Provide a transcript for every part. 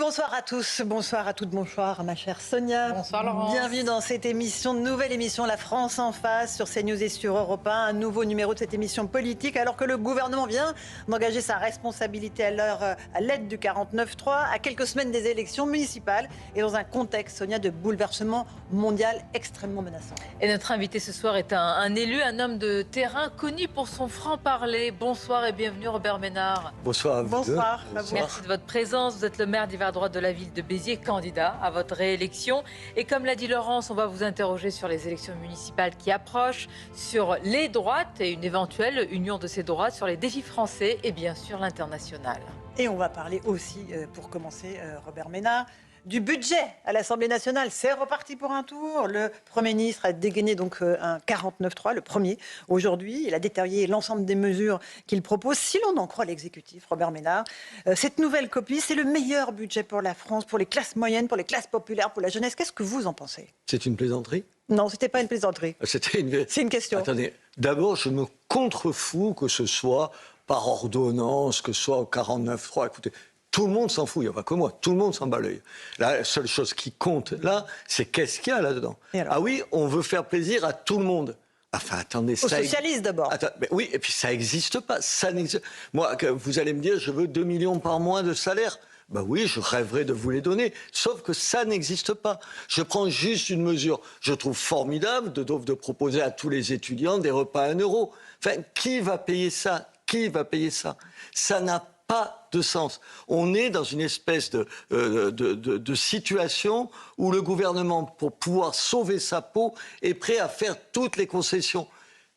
Bonsoir à tous, bonsoir à toutes, bonsoir ma chère Sonia. Bonsoir Laurence. Bienvenue dans cette émission, nouvelle émission La France en face sur CNews et sur Europe 1. Un nouveau numéro de cette émission politique alors que le gouvernement vient d'engager sa responsabilité à l'aide du 49-3 à quelques semaines des élections municipales et dans un contexte, Sonia, de bouleversement mondial extrêmement menaçant. Et notre invité ce soir est un élu, un homme de terrain connu pour son franc-parler. Bonsoir et bienvenue Robert Ménard. Bonsoir à vous. Bonsoir. Merci de votre présence. Vous êtes le maire d'hiver droite de la ville de Béziers, candidat à votre réélection. Et comme l'a dit Laurence, on va vous interroger sur les élections municipales qui approchent, sur les droites et une éventuelle union de ces droites, sur les défis français et bien sûr l'international. Et on va parler aussi, pour commencer, Robert Ménard, du budget à l'Assemblée nationale. C'est reparti pour un tour. Le Premier ministre a dégainé donc un 49-3, le premier, aujourd'hui. Il a détaillé l'ensemble des mesures qu'il propose. Si l'on en croit l'exécutif, Robert Ménard, cette nouvelle copie, c'est le meilleur budget pour la France, pour les classes moyennes, pour les classes populaires, pour la jeunesse. Qu'est-ce que vous en pensez ? C'est une plaisanterie ? Non, c'était pas une plaisanterie. C'est une question. Attendez, d'abord, je me contrefous que ce soit par ordonnance, que ce soit au 49-3. Écoutez, tout le monde s'en fout, il n'y a pas que moi, tout le monde s'en bat l'œil. La seule chose qui compte là, c'est qu'est-ce qu'il y a là-dedans. Ah oui, on veut faire plaisir à tout le monde. Enfin, attendez, aux socialistes d'abord. Oui, et puis ça n'existe pas. Moi, vous allez me dire, je veux 2 millions par mois de salaire. Ben oui, je rêverais de vous les donner, sauf que ça n'existe pas. Je prends juste une mesure. Je trouve formidable de proposer à tous les étudiants des repas à 1 euro. Enfin, qui va payer ça ? Qui va payer ça ? Ça n'a pas de sens. On est dans une espèce de situation où le gouvernement, pour pouvoir sauver sa peau, est prêt à faire toutes les concessions.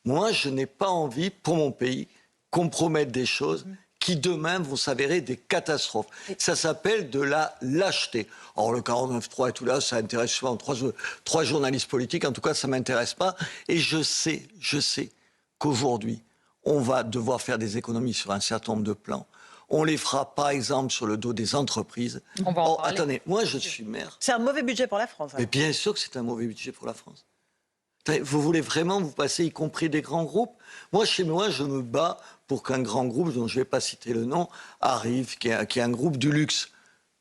Moi, je n'ai pas envie, pour mon pays, qu'on promette des choses qui demain vont s'avérer des catastrophes. Ça s'appelle de la lâcheté. Or, le 49.3 et tout là, ça intéresse souvent trois journalistes politiques. En tout cas, ça ne m'intéresse pas. Et je sais qu'aujourd'hui, on va devoir faire des économies sur un certain nombre de plans. On les fera, par exemple, sur le dos des entreprises. On va en parler. Attendez, moi, je suis maire. C'est un mauvais budget pour la France. Mais bien sûr que c'est un mauvais budget pour la France. Vous voulez vraiment vous passer, y compris des grands groupes ? Moi, chez moi, je me bats pour qu'un grand groupe, dont je ne vais pas citer le nom, arrive, qui est un groupe du luxe.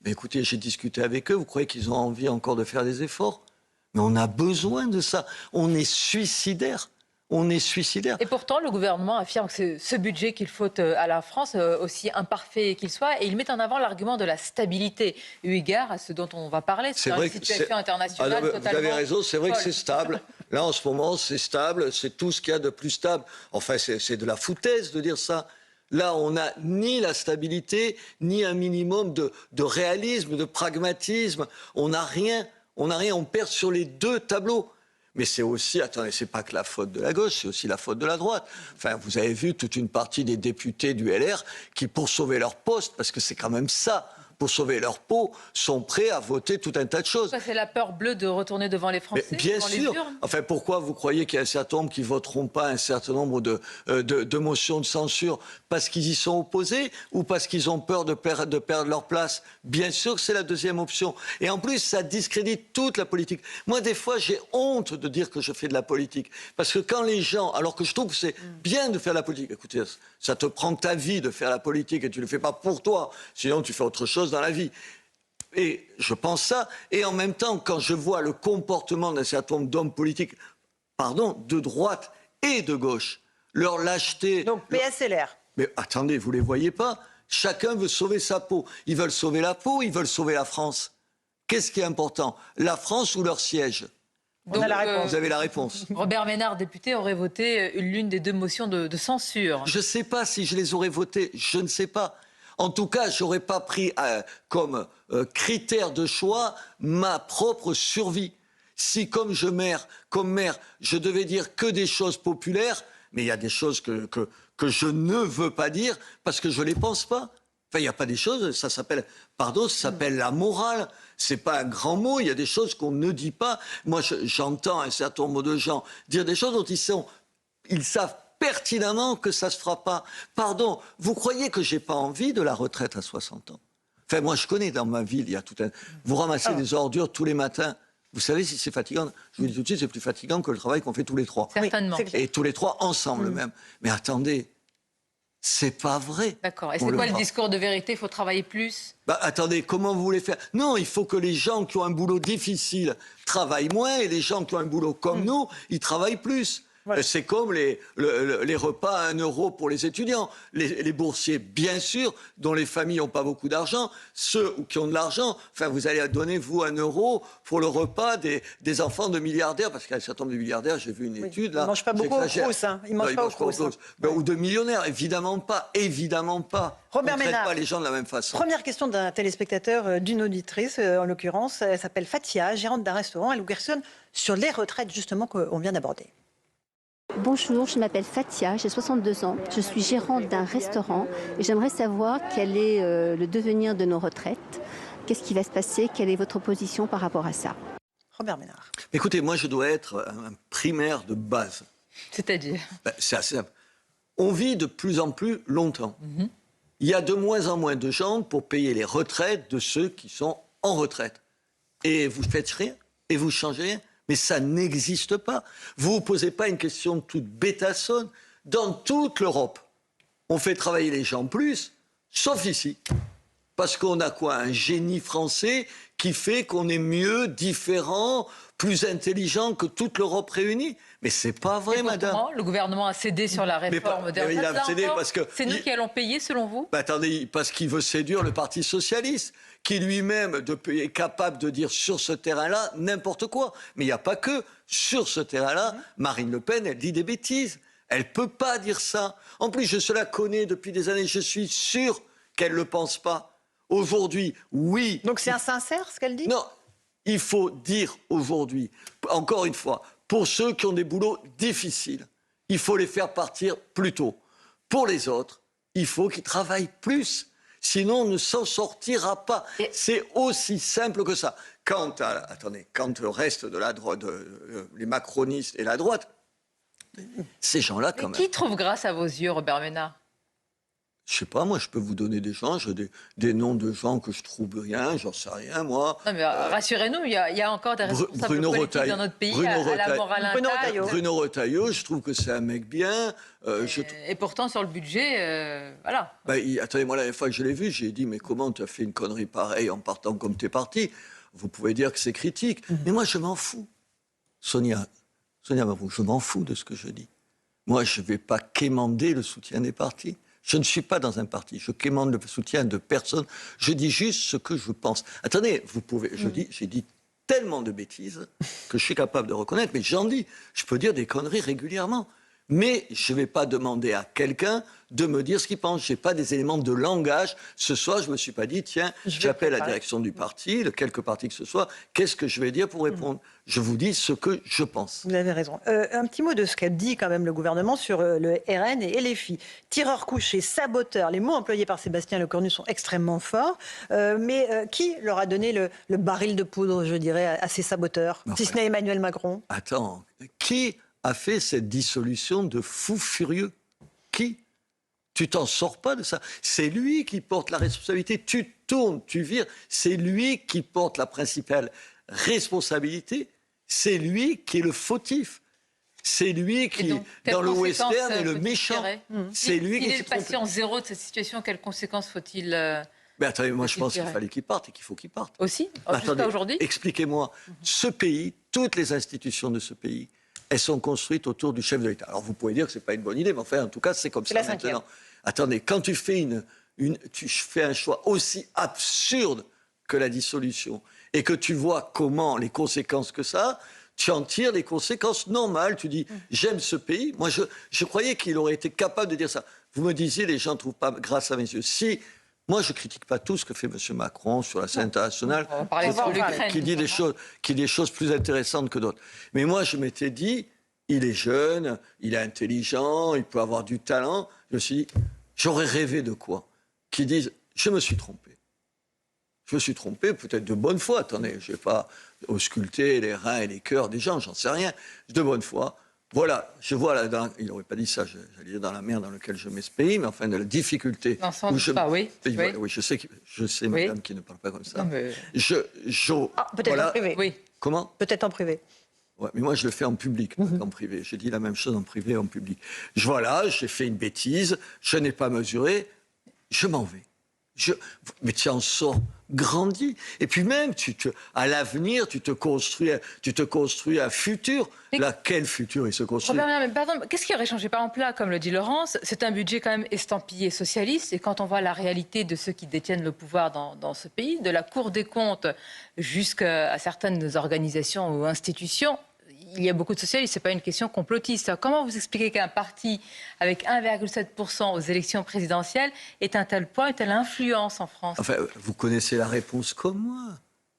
Mais écoutez, j'ai discuté avec eux. Vous croyez qu'ils ont envie encore de faire des efforts ? Mais on a besoin de ça. On est suicidaire. On est suicidaire. Et pourtant, le gouvernement affirme que c'est ce budget qu'il faut à la France, aussi imparfait qu'il soit, et il met en avant l'argument de la stabilité, eu égard à ce dont on va parler, c'est une situation internationale totalement... Vous avez raison, c'est vrai folle. que c'est stable. Là, en ce moment, c'est stable, c'est tout ce qu'il y a de plus stable. Enfin, c'est de la foutaise de dire ça. Là, on n'a ni la stabilité, ni un minimum de réalisme, de pragmatisme. On n'a rien, on perd sur les deux tableaux. Mais c'est aussi, attendez, c'est pas que la faute de la gauche, c'est aussi la faute de la droite. Enfin, vous avez vu toute une partie des députés du LR qui, pour sauver leur poste, parce que c'est quand même ça, pour sauver leur peau, sont prêts à voter tout un tas de choses. C'est la peur bleue de retourner devant les Français, mais bien devant sûr. les urnes. Enfin, pourquoi vous croyez qu'il y a un certain nombre qui ne voteront pas un certain nombre de motions de censure parce qu'ils y sont opposés ou parce qu'ils ont peur de perdre leur place? Bien sûr que c'est la deuxième option. Et en plus, ça discrédite toute la politique. Moi, des fois, j'ai honte de dire que je fais de la politique. Parce que quand les gens... Alors que je trouve que c'est bien de faire de la politique. Écoutez, ça te prend ta vie de faire la politique et tu ne le fais pas pour toi. Sinon, tu fais autre chose dans la vie. Et je pense ça. Et en même temps, quand je vois le comportement d'un certain nombre d'hommes politiques, de droite et de gauche, leur lâcheté... Donc PSLR. Mais attendez, vous ne les voyez pas ? Chacun veut sauver sa peau. Ils veulent sauver la peau, ils veulent sauver la France. Qu'est-ce qui est important ? La France ou leur siège ? On a la réponse. Vous avez la réponse. Robert Ménard, député, aurait voté l'une des deux motions de censure. Je ne sais pas si je les aurais votées, je ne sais pas. En tout cas, je n'aurais pas pris comme critère de choix ma propre survie. Si, comme maire, je devais dire que des choses populaires, mais il y a des choses que je ne veux pas dire parce que je ne les pense pas. Enfin, il n'y a pas des choses, ça s'appelle la morale. C'est pas un grand mot, il y a des choses qu'on ne dit pas. Moi, j'entends un certain nombre de gens dire des choses dont ils savent pertinemment que ça ne se fera pas. Pardon, vous croyez que j'ai pas envie de la retraite à 60 ans ? Enfin, moi, je connais dans ma ville, il y a tout un... Vous ramassez des ordures tous les matins. Vous savez si c'est fatigant ? Je vous dis tout de suite, c'est plus fatigant que le travail qu'on fait tous les trois. Certainement. Oui, et tous les trois ensemble même. Mais attendez, C'est pas vrai. D'accord. Et On c'est quoi le fera. discours de vérité? Il faut travailler plus? Attendez, comment vous voulez faire? Non, il faut que les gens qui ont un boulot difficile travaillent moins et les gens qui ont un boulot comme nous, ils travaillent plus. Voilà. C'est comme les repas à 1 euro pour les étudiants. Les boursiers, bien sûr, dont les familles n'ont pas beaucoup d'argent. Ceux qui ont de l'argent, enfin, vous allez donner, vous, 1 euro pour le repas des enfants de milliardaires. Parce qu'il y a un certain nombre de milliardaires, j'ai vu une étude. Là, Ils ne mangent pas beaucoup au j'exagère. Crous. Ils ne mangent pas au Crous. Ou de millionnaires, évidemment pas. Évidemment pas. Robert On ne traite Ménard. pas les gens de la même façon. Première question d'un téléspectateur, d'une auditrice, en l'occurrence. Elle s'appelle Fatia, gérante d'un restaurant. Elle nous questionne sur les retraites, justement, qu'on vient d'aborder. Bonjour, je m'appelle Fatia, j'ai 62 ans. Je suis gérante d'un restaurant et j'aimerais savoir quel est le devenir de nos retraites. Qu'est-ce qui va se passer? Quelle est votre position par rapport à ça? Robert Ménard. Écoutez, moi, je dois être un primaire de base. C'est-à-dire? C'est assez simple. On vit de plus en plus longtemps. Il y a de moins en moins de gens pour payer les retraites de ceux qui sont en retraite. Et vous ne faites rien, et vous ne changez rien. Mais ça n'existe pas. Vous ne vous posez pas une question toute bêtassonne. Dans toute l'Europe, on fait travailler les gens plus, sauf ici. Parce qu'on a quoi? Un génie français qui fait qu'on est mieux, différent, plus intelligent que toute l'Europe réunie. Mais c'est pas vrai, madame. Le gouvernement a cédé sur la réforme des retraites. Il a cédé Là encore, parce que c'est nous qui allons payer, selon vous? Attendez, parce qu'il veut séduire le Parti socialiste, qui lui-même est capable de dire sur ce terrain-là n'importe quoi. Mais il n'y a pas que. Sur ce terrain-là, Marine Le Pen, elle dit des bêtises. Elle ne peut pas dire ça. En plus, je la connais depuis des années. Je suis sûr qu'elle ne le pense pas. Aujourd'hui, oui. Donc c'est insincère, ce qu'elle dit? Non, il faut dire aujourd'hui, encore une fois, pour ceux qui ont des boulots difficiles, il faut les faire partir plus tôt. Pour les autres, il faut qu'ils travaillent plus. Sinon, on ne s'en sortira pas. C'est aussi simple que ça. Quant le reste de la droite, les macronistes et la droite, ces gens-là, quand même. Qui trouve grâce à vos yeux, Robert Ménard? Je sais pas, moi, je peux vous donner des gens, des noms de gens que je trouve rien, j'en sais rien, moi. Non, mais rassurez-nous, il y a encore des responsables politiques dans notre pays à la morale intacte. Bruno Retailleau, je trouve que c'est un mec bien. Et pourtant, sur le budget, voilà. Attendez, moi, la dernière fois que je l'ai vu, j'ai dit, mais comment tu as fait une connerie pareille en partant comme tu es parti? Vous pouvez dire que c'est critique. Mais moi, je m'en fous. Sonia Mabrouk, je m'en fous de ce que je dis. Moi, je ne vais pas quémander le soutien des partis. Je ne suis pas dans un parti. Je quémande le soutien de personne. Je dis juste ce que je pense. Attendez, j'ai dit tellement de bêtises que je suis capable de reconnaître, mais j'en dis. Je peux dire des conneries régulièrement. Mais je ne vais pas demander à quelqu'un de me dire ce qu'il pense. Je n'ai pas des éléments de langage. Ce soir, je ne me suis pas dit, tiens, j'appelle la direction du parti, de quelque parti que ce soit, qu'est-ce que je vais dire pour répondre? Je vous dis ce que je pense. Vous avez raison. Un petit mot de ce qu'a dit quand même le gouvernement sur le RN et LFI. Tireur couché, saboteur, les mots employés par Sébastien Lecornu sont extrêmement forts. Mais qui leur a donné le baril de poudre, je dirais, à ces saboteurs, si ce n'est Emmanuel Macron? Attends, qui a fait cette dissolution de fou furieux? Qui? Tu t'en sors pas de ça. C'est lui qui porte la responsabilité. Tu tournes, tu vires. C'est lui qui porte la principale responsabilité. C'est lui qui est le fautif. C'est lui qui, dans le western, est le méchant. C'est lui qui est le patient zéro de cette situation. Quelles conséquences faut-il Mais attendez, moi je pense qu'il fallait qu'il parte et qu'il faut qu'il parte. Aussi? Jusqu'à aujourd'hui? Expliquez-moi. Ce pays, toutes les institutions de ce pays, elles sont construites autour du chef de l'État. Alors vous pouvez dire que ce n'est pas une bonne idée, mais enfin, en tout cas, c'est comme ça maintenant. Attendez, quand tu fais tu fais un choix aussi absurde que la dissolution et que tu vois comment, les conséquences que ça a, tu en tires les conséquences normales. Tu dis, j'aime ce pays. Moi, je croyais qu'il aurait été capable de dire ça. Vous me disiez, les gens ne trouvent pas grâce à mes yeux. Si, moi, je ne critique pas tout ce que fait M. Macron sur la scène internationale, qui dit des choses plus intéressantes que d'autres. Mais moi, je m'étais dit, il est jeune, il est intelligent, il peut avoir du talent. Je me suis dit, j'aurais rêvé de quoi? Qu'ils disent, je me suis trompé. Je me suis trompé, peut-être de bonne foi. Attendez, je ne vais pas ausculter les reins et les cœurs des gens, j'en sais rien. De bonne foi. Voilà, je vois là, il n'aurait pas dit ça, j'allais dire dans la mer dans laquelle je mets ce pays, mais enfin de la difficulté. Dans le sens, oui. Oui, je sais, madame, qui ne parle pas comme ça. Non, mais... peut-être en privé. Comment? Peut-être en privé. Ouais, mais moi, je le fais en public, pas qu'en privé. J'ai dit la même chose en privé et en public. Voilà, j'ai fait une bêtise, je n'ai pas mesuré, je m'en vais. Mais tu en sors grandi. Et puis même, à l'avenir, tu te construis un futur. Là, quel futur il se construit? Robert Ménard, mais pardon, qu'est-ce qui aurait changé? Par exemple, là, comme le dit Laurence, c'est un budget quand même estampillé socialiste. Et quand on voit la réalité de ceux qui détiennent le pouvoir dans ce pays, de la Cour des comptes jusqu'à certaines organisations ou institutions, il y a beaucoup de socialistes, ce n'est pas une question complotiste. Alors, comment vous expliquez qu'un parti avec 1,7% aux élections présidentielles est un tel poids, une telle influence en France? Enfin, vous connaissez la réponse comme moi,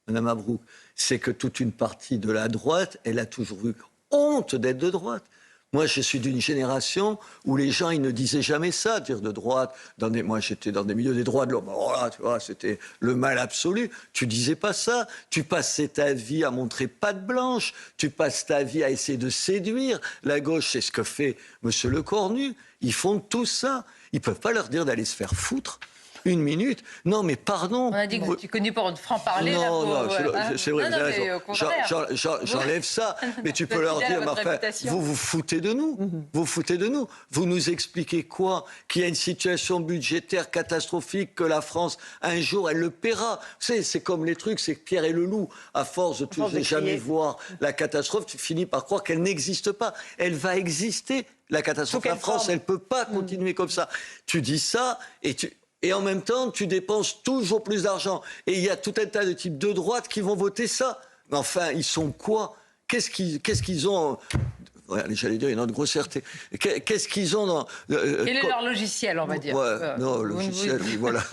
Mme Mabrouk. C'est que toute une partie de la droite, elle a toujours eu honte d'être de droite. Moi, je suis d'une génération où les gens, ils ne disaient jamais ça, dire de droite. Moi, j'étais dans des milieux des droits de l'homme. Oh là, tu vois, c'était le mal absolu. Tu disais pas ça. Tu passais ta vie à montrer patte blanche. Tu passes ta vie à essayer de séduire. La gauche, c'est ce que fait M. Lecornu. Ils font tout ça. Ils peuvent pas leur dire d'aller se faire foutre. Une minute. Non, mais pardon. On a dit que vous étiez connu pour votre franc-parler. Non, c'est vrai, j'enlève ça. Mais tu peux leur dire, enfin, vous vous foutez de nous. Vous foutez de nous. Vous nous expliquez quoi? Qu'il y a une situation budgétaire catastrophique, que la France, un jour, elle le paiera. Vous savez, c'est comme les trucs, c'est Pierre et le loup. À force de jamais voir la catastrophe, tu finis par croire qu'elle n'existe pas. Elle va exister, la catastrophe. La France, elle ne peut pas continuer comme ça. Tu dis ça et en même temps, tu dépenses toujours plus d'argent. Et il y a tout un tas de types de droite qui vont voter ça. Mais enfin, ils sont quoi? Qu'est-ce qu'ils ont? J'allais dire, il y a une autre grossièreté. Qu'est-ce qu'ils ont dans... Quel est leur logiciel, on va dire? Non, le logiciel, voilà.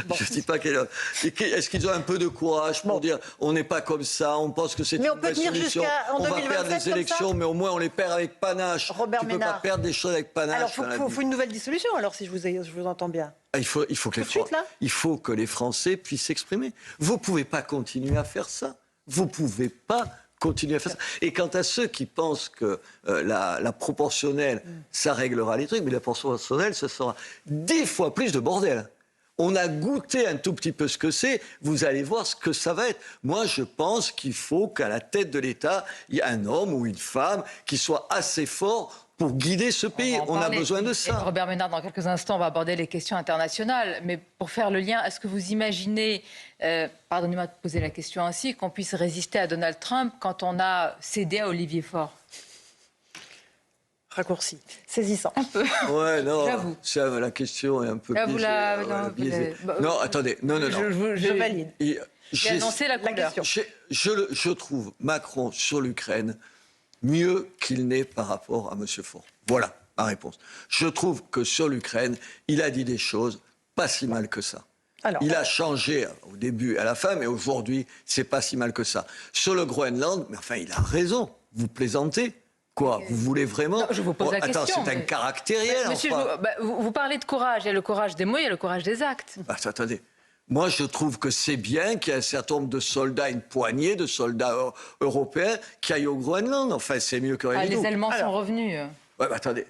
Bon. Je ne dis pas est-ce qu'ils ont un peu de courage pour dire on n'est pas comme ça, on pense que c'est une bonne solution, on va perdre les élections, mais au moins on les perd avec panache. Robert tu ne peux pas perdre des choses avec panache. Alors il faut une nouvelle dissolution, alors si je vous entends bien. Il faut que les Français puissent s'exprimer. Vous ne pouvez pas continuer à faire ça. Vous ne pouvez pas continuer à faire ça. Et quant à ceux qui pensent que la proportionnelle, ça réglera les trucs, mais la proportionnelle, ce sera 10 fois plus de bordel. On a goûté un tout petit peu ce que c'est, vous allez voir ce que ça va être. Moi, je pense qu'il faut qu'à la tête de l'État, il y ait un homme ou une femme qui soit assez fort pour guider ce pays. On a besoin de ça. Et Robert Ménard, dans quelques instants, on va aborder les questions internationales. Mais pour faire le lien, est-ce que vous imaginez, pardonnez-moi de poser la question ainsi, qu'on puisse résister à Donald Trump quand on a cédé à Olivier Faure? Raccourci, saisissant. Un peu. Ouais, non, j'avoue. La question est un peu biaisée. Non, non, attendez, non. Je valide. J'ai annoncé la couleur. Je trouve Macron sur l'Ukraine mieux qu'il n'est par rapport à M. Faure. Voilà ma réponse. Je trouve que sur l'Ukraine, il a dit des choses pas si mal que ça. Alors, il a changé au début et à la fin, mais aujourd'hui, c'est pas si mal que ça. Sur le Groenland, mais enfin, il a raison. Vous plaisantez? Quoi? Vous voulez vraiment? Non, je vous pose la question. Attends, c'est un caractériel. Monsieur, vous parlez de courage. Il y a le courage des mots, il y a le courage des actes. Attendez. Moi, je trouve que c'est bien qu'il y ait un certain nombre de soldats, une poignée de soldats européens qui aillent au Groenland. Enfin, c'est mieux que rien du tout. Les Allemands sont revenus. Ouais, attendez.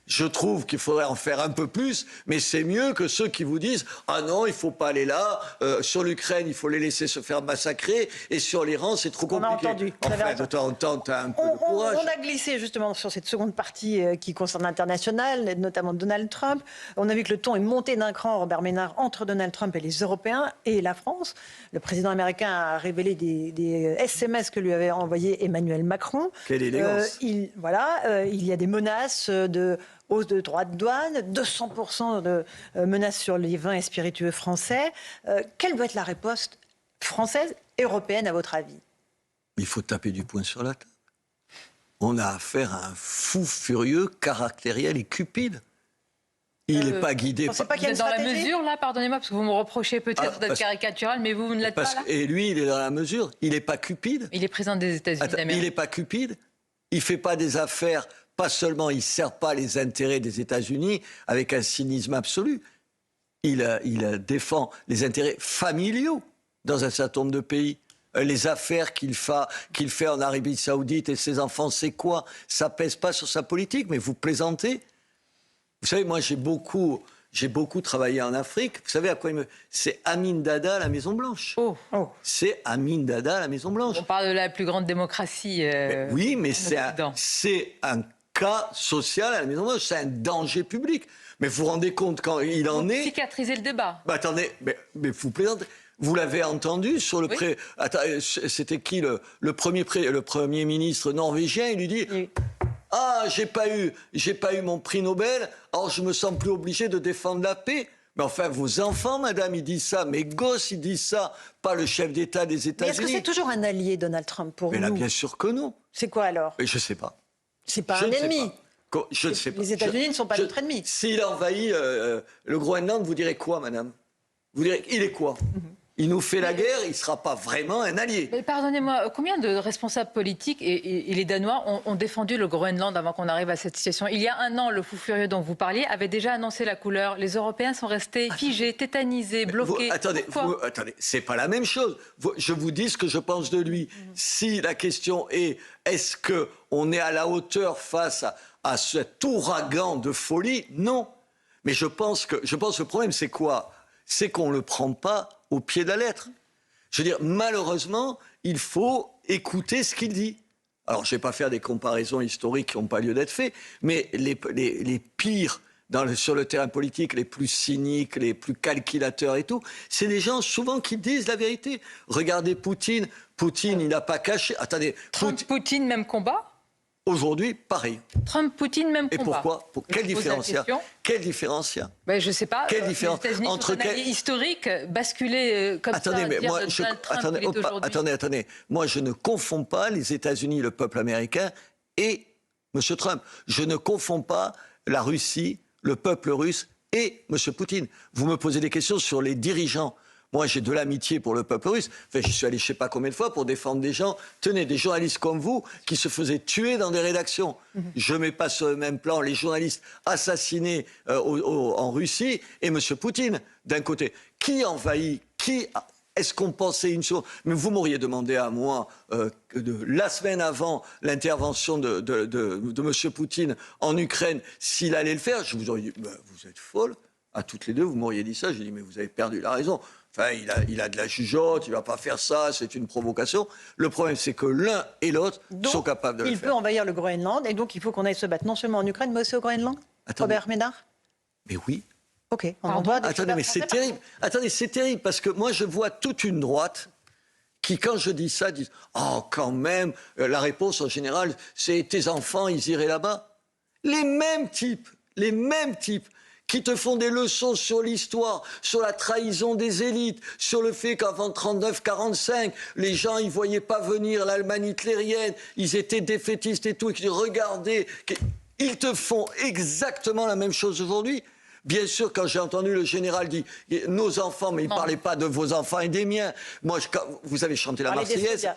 Je trouve qu'il faudrait en faire un peu plus, mais c'est mieux que ceux qui vous disent « Ah non, il ne faut pas aller là, sur l'Ukraine, il faut les laisser se faire massacrer, et sur l'Iran, c'est trop compliqué. » On a entendu. Enfin, de temps en temps, tu as un peu de courage. On a glissé justement sur cette seconde partie qui concerne l'international, notamment Donald Trump. On a vu que le ton est monté d'un cran, Robert Ménard, entre Donald Trump et les Européens et la France. Le président américain a révélé des SMS que lui avait envoyé Emmanuel Macron. Quelle élégance. Il y a des menaces de hausse de droits de douane, 200% de menaces sur les vins et spiritueux français. Quelle doit être la riposte française et européenne, à votre avis? Il faut taper du poing sur la table. On a affaire à un fou furieux, caractériel et cupide. Il n'est pas guidé par... Vous êtes dans la mesure, là, pardonnez-moi, parce que vous me reprochez peut-être d'être caricatural, mais vous ne l'êtes pas, là? Et lui, il est dans la mesure. Il n'est pas cupide. Il est président des États-Unis d'Amérique. Il n'est pas cupide. Il ne fait pas des affaires... Pas seulement, il ne sert pas les intérêts des États-Unis avec un cynisme absolu. Il défend les intérêts familiaux dans un certain nombre de pays. Les affaires qu'il fait en Arabie Saoudite et ses enfants, c'est quoi? Ça ne pèse pas sur sa politique, mais vous plaisantez. Vous savez, moi, j'ai beaucoup J'ai beaucoup travaillé en Afrique. Vous savez à quoi c'est Amin Dada à la Maison-Blanche. Oh. C'est Amin Dada à la Maison-Blanche. On parle de la plus grande démocratie. Oui, mais en c'est un cas social à la Maison-Blanche. C'est un danger public. Mais vous vous rendez compte quand il en est... Cicatriser le débat. Attendez, mais vous plaisantez. Vous l'avez entendu sur le c'était qui le premier ministre norvégien? Il lui dit ah, j'ai pas eu mon prix Nobel, alors je me sens plus obligé de défendre la paix. Mais enfin, vos enfants, madame, ils disent ça. Mes gosses, ils disent ça. Pas le chef d'État des États-Unis. Mais est-ce que c'est toujours un allié, Donald Trump, pour Mais nous? là, bien sûr que non. C'est quoi alors? Mais je sais pas. C'est pas un ennemi. Je ne sais pas. Les États-Unis ne sont pas notre ennemi. S'il envahit le Groenland, vous direz quoi, madame? Vous direz, il est quoi? Il nous fait la guerre, il ne sera pas vraiment un allié. Mais pardonnez-moi, combien de responsables politiques et les Danois ont défendu le Groenland avant qu'on arrive à cette situation? Il y a un an, le fou furieux dont vous parliez avait déjà annoncé la couleur. Les Européens sont restés figés, tétanisés, bloqués. Attendez, c'est pas la même chose. Je vous dis ce que je pense de lui. Si la question est-ce qu'on est à la hauteur face à cet ouragan de folie? Non. Mais je pense que le problème, c'est quoi? C'est qu'on ne le prend pas au pied de la lettre. Je veux dire, malheureusement, il faut écouter ce qu'il dit. Alors, je ne vais pas faire des comparaisons historiques qui n'ont pas lieu d'être faites, mais les pires sur le terrain politique, les plus cyniques, les plus calculateurs et tout, c'est des gens souvent qui disent la vérité. Regardez Poutine. Poutine, il n'a pas caché... Attendez. Poutine, même combat? Aujourd'hui, pareil. Trump-Poutine, même combat. Et pourquoi? Quel différencien? Quel différencien? Ben, je ne sais pas. Quelle différence les États-Unis sont un allié historique, basculer comme attendez, ça, mais dire moi, Donald Trump, attendez. Moi, je ne confonds pas les États-Unis, le peuple américain et M. Trump. Je ne confonds pas la Russie, le peuple russe et M. Poutine. Vous me posez des questions sur les dirigeants. Moi, j'ai de l'amitié pour le peuple russe. Enfin, j'y suis allé je ne sais pas combien de fois pour défendre des gens. Tenez, des journalistes comme vous qui se faisaient tuer dans des rédactions. Je ne mets pas sur le même plan les journalistes assassinés en Russie et M. Poutine, d'un côté. Qui envahit? Est-ce qu'on pensait une chose? Mais vous m'auriez demandé à moi, la semaine avant l'intervention de M. Poutine en Ukraine, s'il allait le faire. Je vous aurais dit, vous êtes folle. À toutes les deux, vous m'auriez dit ça. J'ai dit, mais vous avez perdu la raison. Enfin, il a de la jugeote, il ne va pas faire ça, c'est une provocation. Le problème, c'est que l'un et l'autre sont capables de le faire. Il peut envahir le Groenland, et donc il faut qu'on aille se battre non seulement en Ukraine, mais aussi au Groenland. Robert Ménard? Mais oui. Ok, on en doit. Attendez, mais c'est terrible. Attendez, c'est terrible, parce que moi, je vois toute une droite qui, quand je dis ça, disent « Oh, quand même !» La réponse, en général, c'est « Tes enfants, ils iraient là-bas ?» Les mêmes types qui te font des leçons sur l'histoire, sur la trahison des élites, sur le fait qu'avant 39-45, les gens, ils voyaient pas venir l'Allemagne hitlérienne, ils étaient défaitistes et tout, et qui regardez, ils te font exactement la même chose aujourd'hui. Bien sûr, quand j'ai entendu le général dire « nos enfants », mais il ne parlait pas de vos enfants et des miens. Moi, vous avez chanté la Marseillaise.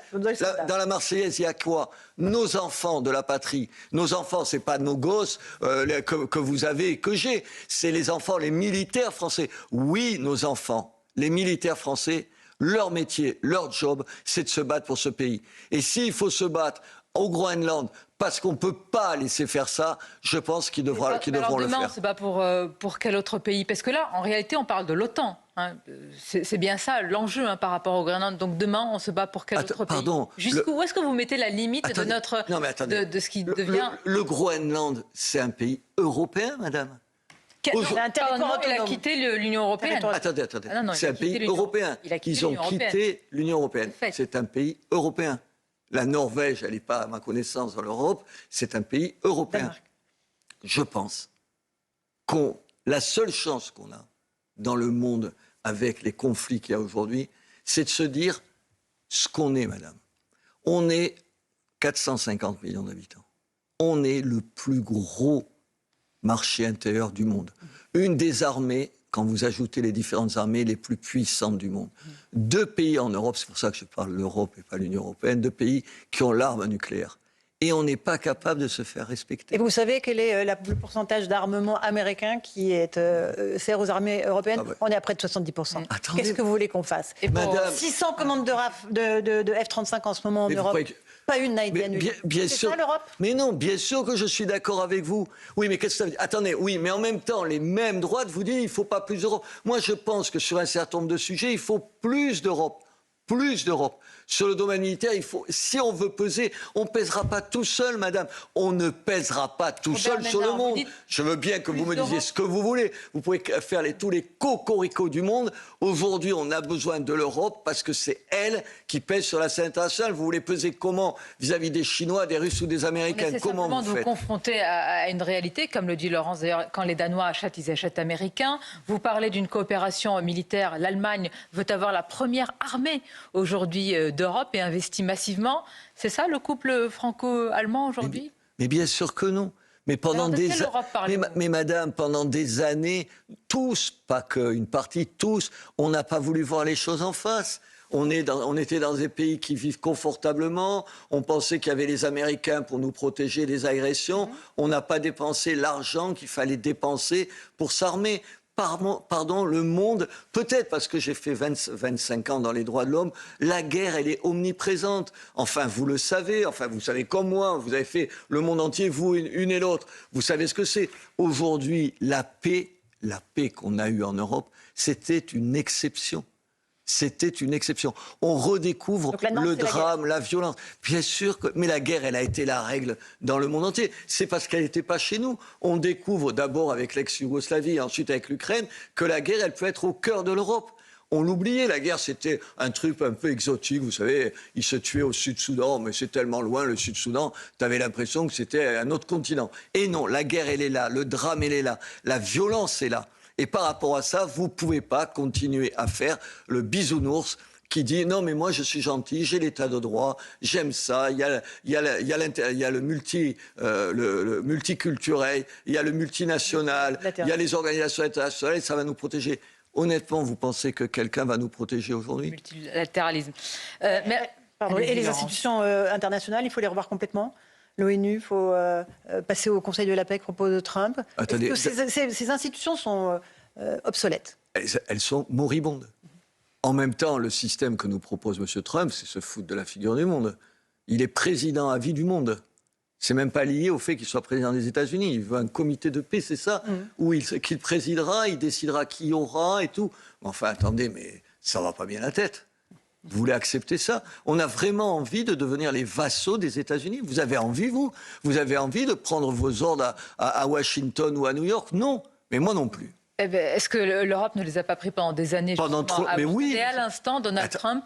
Dans la Marseillaise, il y a quoi? Nos enfants de la patrie. Nos enfants, ce n'est pas nos gosses que vous avez et que j'ai. C'est les enfants, les militaires français. Oui, nos enfants, les militaires français, leur métier, leur job, c'est de se battre pour ce pays. Et s'il faut se battre au Groenland, parce qu'on ne peut pas laisser faire ça, je pense qu'ils devront le faire. Demain, c'est pas pour quel autre pays? Parce que là, en réalité, on parle de l'OTAN. Hein. C'est bien ça l'enjeu par rapport au Groenland. Donc demain, on se bat pour quel autre pays? Où est-ce que vous mettez la limite de ce qui devient... Le Groenland, c'est un pays européen, madame. Il a quitté l'Union européenne. Attendez. C'est un pays européen. Ils ont quitté l'Union européenne. C'est un pays européen. La Norvège, elle n'est pas, à ma connaissance, dans l'Europe. C'est un pays européen. Je pense que la seule chance qu'on a dans le monde avec les conflits qu'il y a aujourd'hui, c'est de se dire ce qu'on est, madame. On est 450 millions d'habitants. On est le plus gros marché intérieur du monde. Une des armées, quand vous ajoutez les différentes armées, les plus puissantes du monde. 2 pays en Europe, c'est pour ça que je parle de l'Europe et pas de l'Union européenne, 2 pays qui ont l'arme nucléaire. et on n'est pas capable de se faire respecter. Et vous savez quel est le pourcentage d'armement américain qui est sert aux armées européennes? On est à près de 70%. Attendez. Qu'est-ce que vous voulez qu'on fasse? Et pour- Madame, 600 commandes de F-35 en ce moment en Mais vous Europe. croyez que- Pas une n'a été annulée. bien C'est sûr. ça l'Europe? Mais non, bien sûr que je suis d'accord avec vous. Oui, mais qu'est-ce que ça veut dire? Attendez, oui, mais en même temps, les mêmes droites vous disent il ne faut pas plus d'Europe. Moi, je pense que sur un certain nombre de sujets, il faut plus d'Europe. Plus d'Europe. Sur le domaine militaire, si on veut peser, on ne pèsera pas tout seul, madame. On ne pèsera pas tout Robert seul sur le Ménard, vous monde. dites Je veux bien que vous me d'Europe. disiez ce que vous voulez. Vous pouvez faire tous les cocoricots du monde. Aujourd'hui, on a besoin de l'Europe parce que c'est elle qui pèse sur la scène internationale. Vous voulez peser comment vis-à-vis des Chinois, des Russes ou des Américains? C'est Comment simplement vous de vous faites? confronter à une réalité, comme le dit Laurence d'ailleurs, quand les Danois achètent, ils achètent américain. Vous parlez d'une coopération militaire. L'Allemagne veut avoir la première armée aujourd'hui d'Europe et investit massivement. C'est ça le couple franco-allemand aujourd'hui? Mais bien sûr que non. Mais pendant Alors, de des quelle Europe parlez-vous? mais madame, pendant des années, tous, pas qu'une partie, tous, on n'a pas voulu voir les choses en face. On était dans des pays qui vivent confortablement. On pensait qu'il y avait les Américains pour nous protéger des agressions. On n'a pas dépensé l'argent qu'il fallait dépenser pour s'armer. Pardon, le monde, peut-être parce que j'ai fait 25 ans dans les droits de l'homme, la guerre, elle est omniprésente. Enfin, vous le savez, vous savez comme moi, vous avez fait le monde entier, vous, une et l'autre. Vous savez ce que c'est. Aujourd'hui, la paix qu'on a eue en Europe, c'était une exception. C'était une exception. On redécouvre le drame, la violence. Bien sûr mais la guerre, elle a été la règle dans le monde entier. C'est parce qu'elle n'était pas chez nous. On découvre d'abord avec l'ex-Yougoslavie, ensuite avec l'Ukraine, que la guerre, elle peut être au cœur de l'Europe. On l'oubliait, la guerre, c'était un truc un peu exotique. Vous savez, ils se tuaient au Sud-Soudan, mais c'est tellement loin, le Sud-Soudan, tu avais l'impression que c'était un autre continent. Et non, la guerre, elle est là, le drame, elle est là, la violence est là. Et par rapport à ça, vous ne pouvez pas continuer à faire le bisounours qui dit non mais moi je suis gentil, j'ai l'état de droit, j'aime ça, il y a le multiculturel, il y a le multinational, il y a les organisations internationales et ça va nous protéger. Honnêtement, vous pensez que quelqu'un va nous protéger aujourd'hui? Multilatéralisme. Et les institutions internationales, il faut les revoir complètement? L'ONU, il faut passer au Conseil de la paix à propos de Trump. Attendez, est-ce que ces institutions sont obsolètes? Elles sont moribondes. En même temps, le système que nous propose M. Trump, c'est se foutre de la figure du monde. Il est président à vie du monde. C'est même pas lié au fait qu'il soit président des États-Unis. Il veut un comité de paix, c'est ça, où qu'il présidera, il décidera qui y aura et tout. Enfin, attendez, mais ça va pas bien la tête. Vous voulez accepter ça? On a vraiment envie de devenir les vassaux des États-Unis? Vous avez envie, vous? Vous avez envie de prendre vos ordres à Washington ou à New York? Non, mais moi non plus. Eh ben, est-ce que l'Europe ne les a pas pris pendant des années? Mais oui. Et à l'instant, Donald Trump.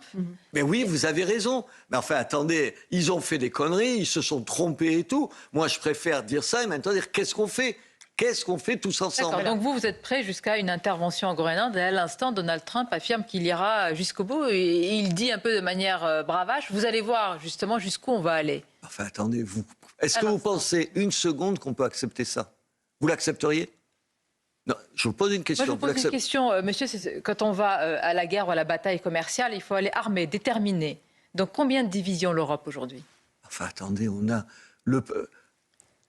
Mais oui, vous avez raison. Mais enfin, attendez, ils ont fait des conneries, ils se sont trompés et tout. Moi, je préfère dire ça et maintenant dire qu'est-ce qu'on fait? Qu'est-ce qu'on fait tous ensemble? D'accord, donc vous êtes prêt jusqu'à une intervention en Groenland et à l'instant, Donald Trump affirme qu'il ira jusqu'au bout et il dit un peu de manière bravache, vous allez voir justement jusqu'où on va aller. Enfin, attendez, est-ce que vous pensez une seconde qu'on peut accepter ça? Vous l'accepteriez? Non, je vous pose une question. Moi, je vous pose une question, monsieur, quand on va à la guerre ou à la bataille commerciale, il faut aller armé, déterminé. Donc combien de divisions l'Europe aujourd'hui? Enfin, attendez, on a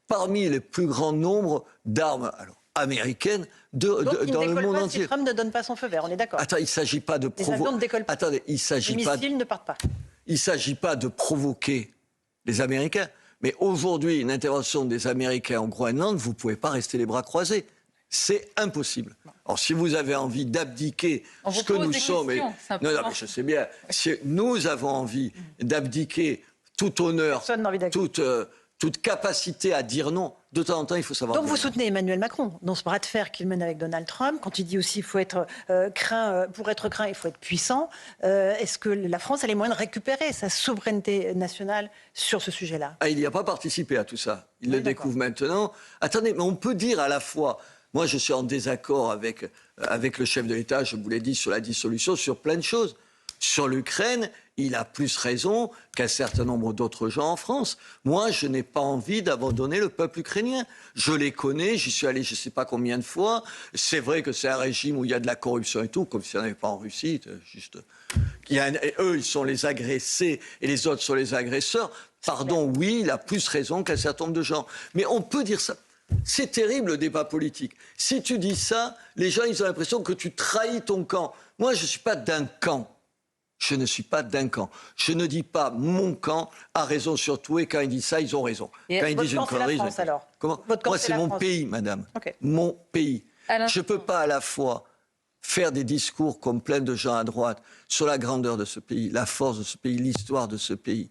parmi les plus grands nombres d'armes américaines dans le monde entier. Si Trump ne donne pas son feu vert, on est d'accord. Attends, il ne s'agit pas de Les avions ne décollent pas. Attendez, il s'agit Les pas. missiles ne partent pas. Il ne s'agit pas de provoquer les Américains. Mais aujourd'hui, une intervention des Américains en Groenland, vous ne pouvez pas rester les bras croisés. C'est impossible. Alors, si vous avez envie d'abdiquer ce que nous sommes... Non, mais je sais bien. Si nous avons envie d'abdiquer tout honneur, toute capacité à dire non, de temps en temps, il faut savoir... Donc vous soutenez Emmanuel Macron dans ce bras de fer qu'il mène avec Donald Trump, quand il dit aussi qu'il faut être craint, pour être craint, il faut être puissant. Est-ce que la France a les moyens de récupérer sa souveraineté nationale sur ce sujet-là? Il n'y a pas participé à tout ça. Il le découvre maintenant. Attendez, mais on peut dire à la fois... Moi, je suis en désaccord avec le chef de l'État, je vous l'ai dit, sur la dissolution, sur plein de choses. Sur l'Ukraine, il a plus raison qu'un certain nombre d'autres gens en France. Moi, je n'ai pas envie d'abandonner le peuple ukrainien. Je les connais, j'y suis allé je ne sais pas combien de fois. C'est vrai que c'est un régime où il y a de la corruption et tout, comme s'il n'y en avait pas en Russie. Juste... eux, ils sont les agressés et les autres sont les agresseurs. Pardon, oui, il a plus raison qu'un certain nombre de gens. Mais on peut dire ça. C'est terrible le débat politique. Si tu dis ça, les gens ils ont l'impression que tu trahis ton camp. Moi, je ne suis pas d'un camp. Je ne suis pas d'un camp. Je ne dis pas mon camp a raison sur tout et quand ils disent ça, ils ont raison. Et quand ils disent une connerie, France, alors comment votre camp, moi, c'est mon France. pays, madame. Okay. Mon pays. Je ne peux pas à la fois faire des discours comme plein de gens à droite sur la grandeur de ce pays, la force de ce pays, l'histoire de ce pays,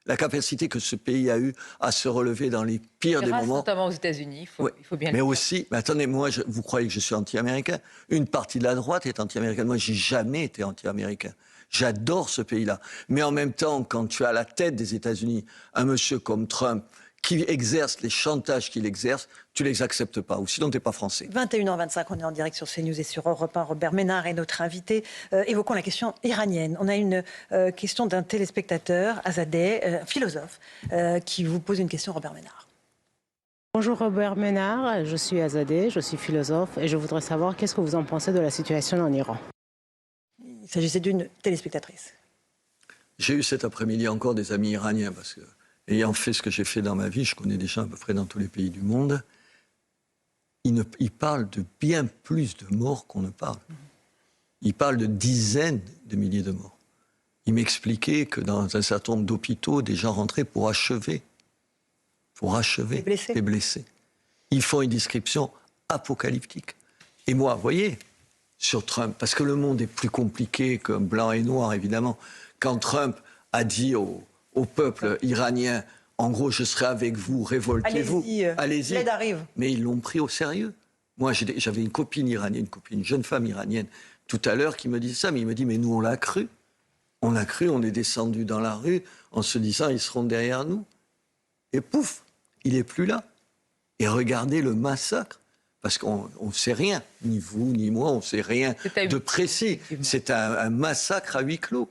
la capacité que ce pays a eue à se relever dans les pires des moments. Notamment aux États-Unis, il faut bien le dire. Mais aussi, mais attendez, moi, vous croyez que je suis anti-américain? Une partie de la droite est anti-américaine. Moi, j'ai jamais été anti-américain. J'adore ce pays-là. Mais en même temps, quand tu as à la tête des États-Unis un monsieur comme Trump qui exerce les chantages qu'il exerce, tu ne les acceptes pas, ou sinon tu n'es pas français. 21h25, on est en direct sur CNews et sur Europe 1. Robert Ménard est notre invité. Évoquons la question iranienne. On a une question d'un téléspectateur, Azadeh, philosophe, qui vous pose une question, Robert Ménard. Bonjour Robert Ménard, je suis Azadeh, je suis philosophe et je voudrais savoir qu'est-ce que vous en pensez de la situation en Iran. Il s'agissait d'une téléspectatrice. J'ai eu cet après-midi encore des amis iraniens, parce que ayant fait ce que j'ai fait dans ma vie, je connais des gens à peu près dans tous les pays du monde, ils parlent de bien plus de morts qu'on ne parle. Ils parlent de dizaines de milliers de morts. Ils m'expliquaient que dans un certain nombre d'hôpitaux, des gens rentraient pour achever les blessés. Ils font une description apocalyptique. Et moi, vous voyez, sur Trump, parce que le monde est plus compliqué que blanc et noir, évidemment, quand Trump a dit au peuple iranien, en gros, je serai avec vous, révoltez-vous. Allez-y. L'aide arrive. Mais ils l'ont pris au sérieux. Moi, j'avais une copine iranienne, une jeune femme iranienne, tout à l'heure, qui me disait ça, mais il me dit, mais nous, on l'a cru. On l'a cru, on est descendu dans la rue en se disant, ils seront derrière nous. Et pouf, il n'est plus là. Et regardez le massacre. Parce qu'on ne sait rien, ni vous, ni moi, on ne sait rien de précis. C'est un massacre à huis clos.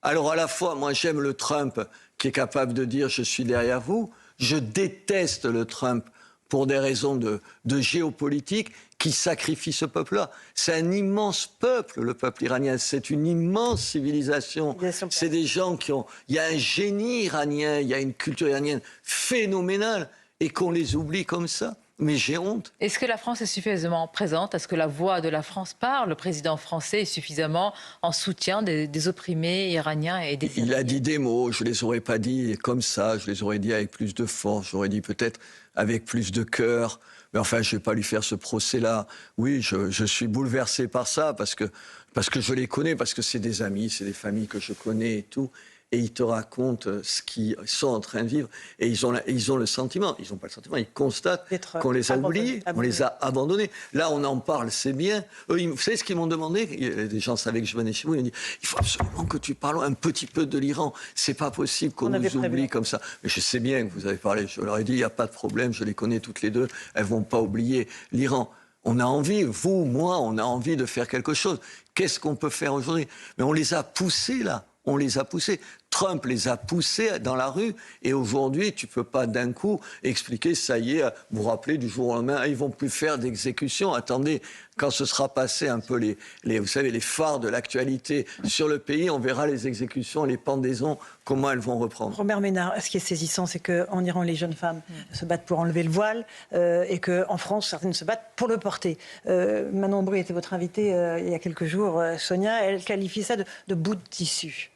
Alors à la fois, moi j'aime le Trump qui est capable de dire « je suis derrière vous ». Je déteste le Trump pour des raisons de géopolitique qui sacrifie ce peuple-là. C'est un immense peuple, le peuple iranien. C'est une immense civilisation. C'est des gens qui ont... Il y a un génie iranien, il y a une culture iranienne phénoménale et qu'on les oublie comme ça. Mais j'ai honte. Est-ce que la France est suffisamment présente? Est-ce que la voix de la France parle? Le président français est suffisamment en soutien des opprimés iraniens et des Iraniens? Il a dit des mots, je ne les aurais pas dit comme ça, je les aurais dit avec plus de force, j'aurais dit peut-être avec plus de cœur. Mais enfin, je ne vais pas lui faire ce procès-là. Oui, je suis bouleversé par ça, parce que je les connais, parce que c'est des amis, c'est des familles que je connais et tout. Et ils te racontent ce qu'ils sont en train de vivre. Et ils ont le sentiment, ils n'ont pas le sentiment, ils constatent qu'on les a oubliés, on les a abandonnés. Là, on en parle, c'est bien. Eux, vous savez ce qu'ils m'ont demandé? Des gens savaient que je venais chez vous, ils m'ont dit, il faut absolument que tu parles un petit peu de l'Iran. C'est pas possible qu'on nous oublie comme ça. Mais je sais bien que vous avez parlé, je leur ai dit, il n'y a pas de problème, je les connais toutes les deux, elles ne vont pas oublier l'Iran. On a envie, vous, moi, on a envie de faire quelque chose. Qu'est-ce qu'on peut faire aujourd'hui? Mais on les a poussés, là. On les a poussés. Trump les a poussés dans la rue. Et aujourd'hui, tu ne peux pas d'un coup expliquer, ça y est, vous rappelez du jour au lendemain, ils ne vont plus faire d'exécution. Attendez, quand ce sera passé un peu vous savez, les phares de l'actualité sur le pays, on verra les exécutions, les pendaisons, comment elles vont reprendre. Robert Ménard, ce qui est saisissant, c'est qu'en Iran, les jeunes femmes se battent pour enlever le voile et qu'en France, certaines se battent pour le porter. Manon Bry était votre invitée il y a quelques jours. Sonia, elle qualifie ça de bout de tissu.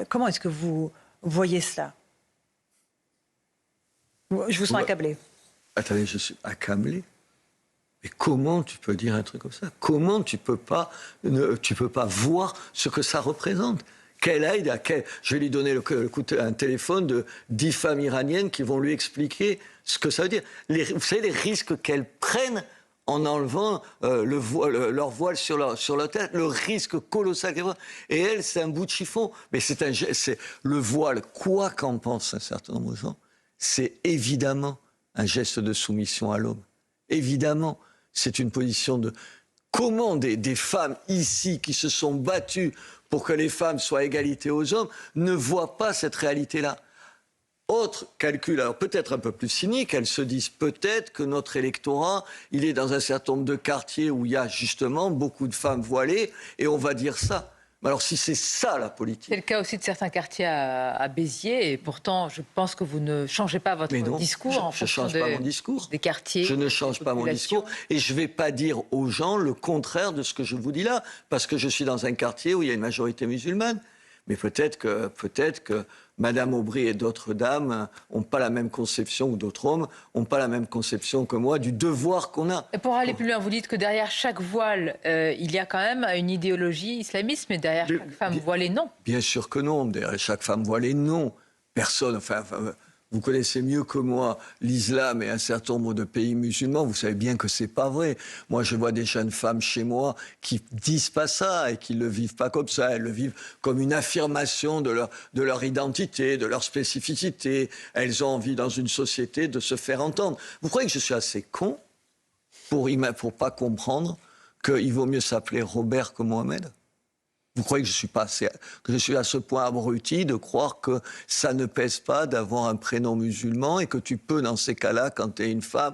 Comment est-ce que vous voyez cela? Je vous sens accablé. Attendez, je suis accablé? Mais comment tu peux dire un truc comme ça? Comment tu peux pas voir ce que ça représente? Quelle aide je vais lui donner un téléphone de 10 femmes iraniennes qui vont lui expliquer ce que ça veut dire. Vous savez les risques qu'elles prennent en enlevant leur voile sur leur tête, le risque colossal qu'elles prennent. Et elle, c'est un bout de chiffon. Mais c'est le voile, quoi qu'en pensent un certain nombre de gens, c'est évidemment un geste de soumission à l'homme. Évidemment, c'est une position Comment des femmes ici qui se sont battues pour que les femmes soient à égalité aux hommes ne voient pas cette réalité-là? Autre calcul, alors peut-être un peu plus cynique, elles se disent peut-être que notre électorat, il est dans un certain nombre de quartiers où il y a justement beaucoup de femmes voilées, et on va dire ça. Mais alors si c'est ça la politique... C'est le cas aussi de certains quartiers à Béziers, et pourtant je pense que vous ne changez pas votre discours en fonction pas mon discours. Des quartiers. Je ne change pas mon discours, et je ne vais pas dire aux gens le contraire de ce que je vous dis là, parce que je suis dans un quartier où il y a une majorité musulmane. Mais peut-être que Madame Aubry et d'autres dames n'ont pas la même conception, ou d'autres hommes n'ont pas la même conception que moi du devoir qu'on a. Et pour aller plus loin, vous dites que derrière chaque voile, il y a quand même une idéologie islamiste, mais derrière chaque femme voilée, non. Bien sûr que non. Derrière chaque femme voilée, non. Personne, vous connaissez mieux que moi l'islam et un certain nombre de pays musulmans. Vous savez bien que c'est pas vrai. Moi, je vois des jeunes femmes chez moi qui disent pas ça et qui le vivent pas comme ça. Elles le vivent comme une affirmation de leur identité, de leur spécificité. Elles ont envie dans une société de se faire entendre. Vous croyez que je suis assez con pour pas comprendre qu'il vaut mieux s'appeler Robert que Mohamed? Vous croyez que je suis à ce point abruti de croire que ça ne pèse pas d'avoir un prénom musulman et que tu peux, dans ces cas-là, quand tu es une femme,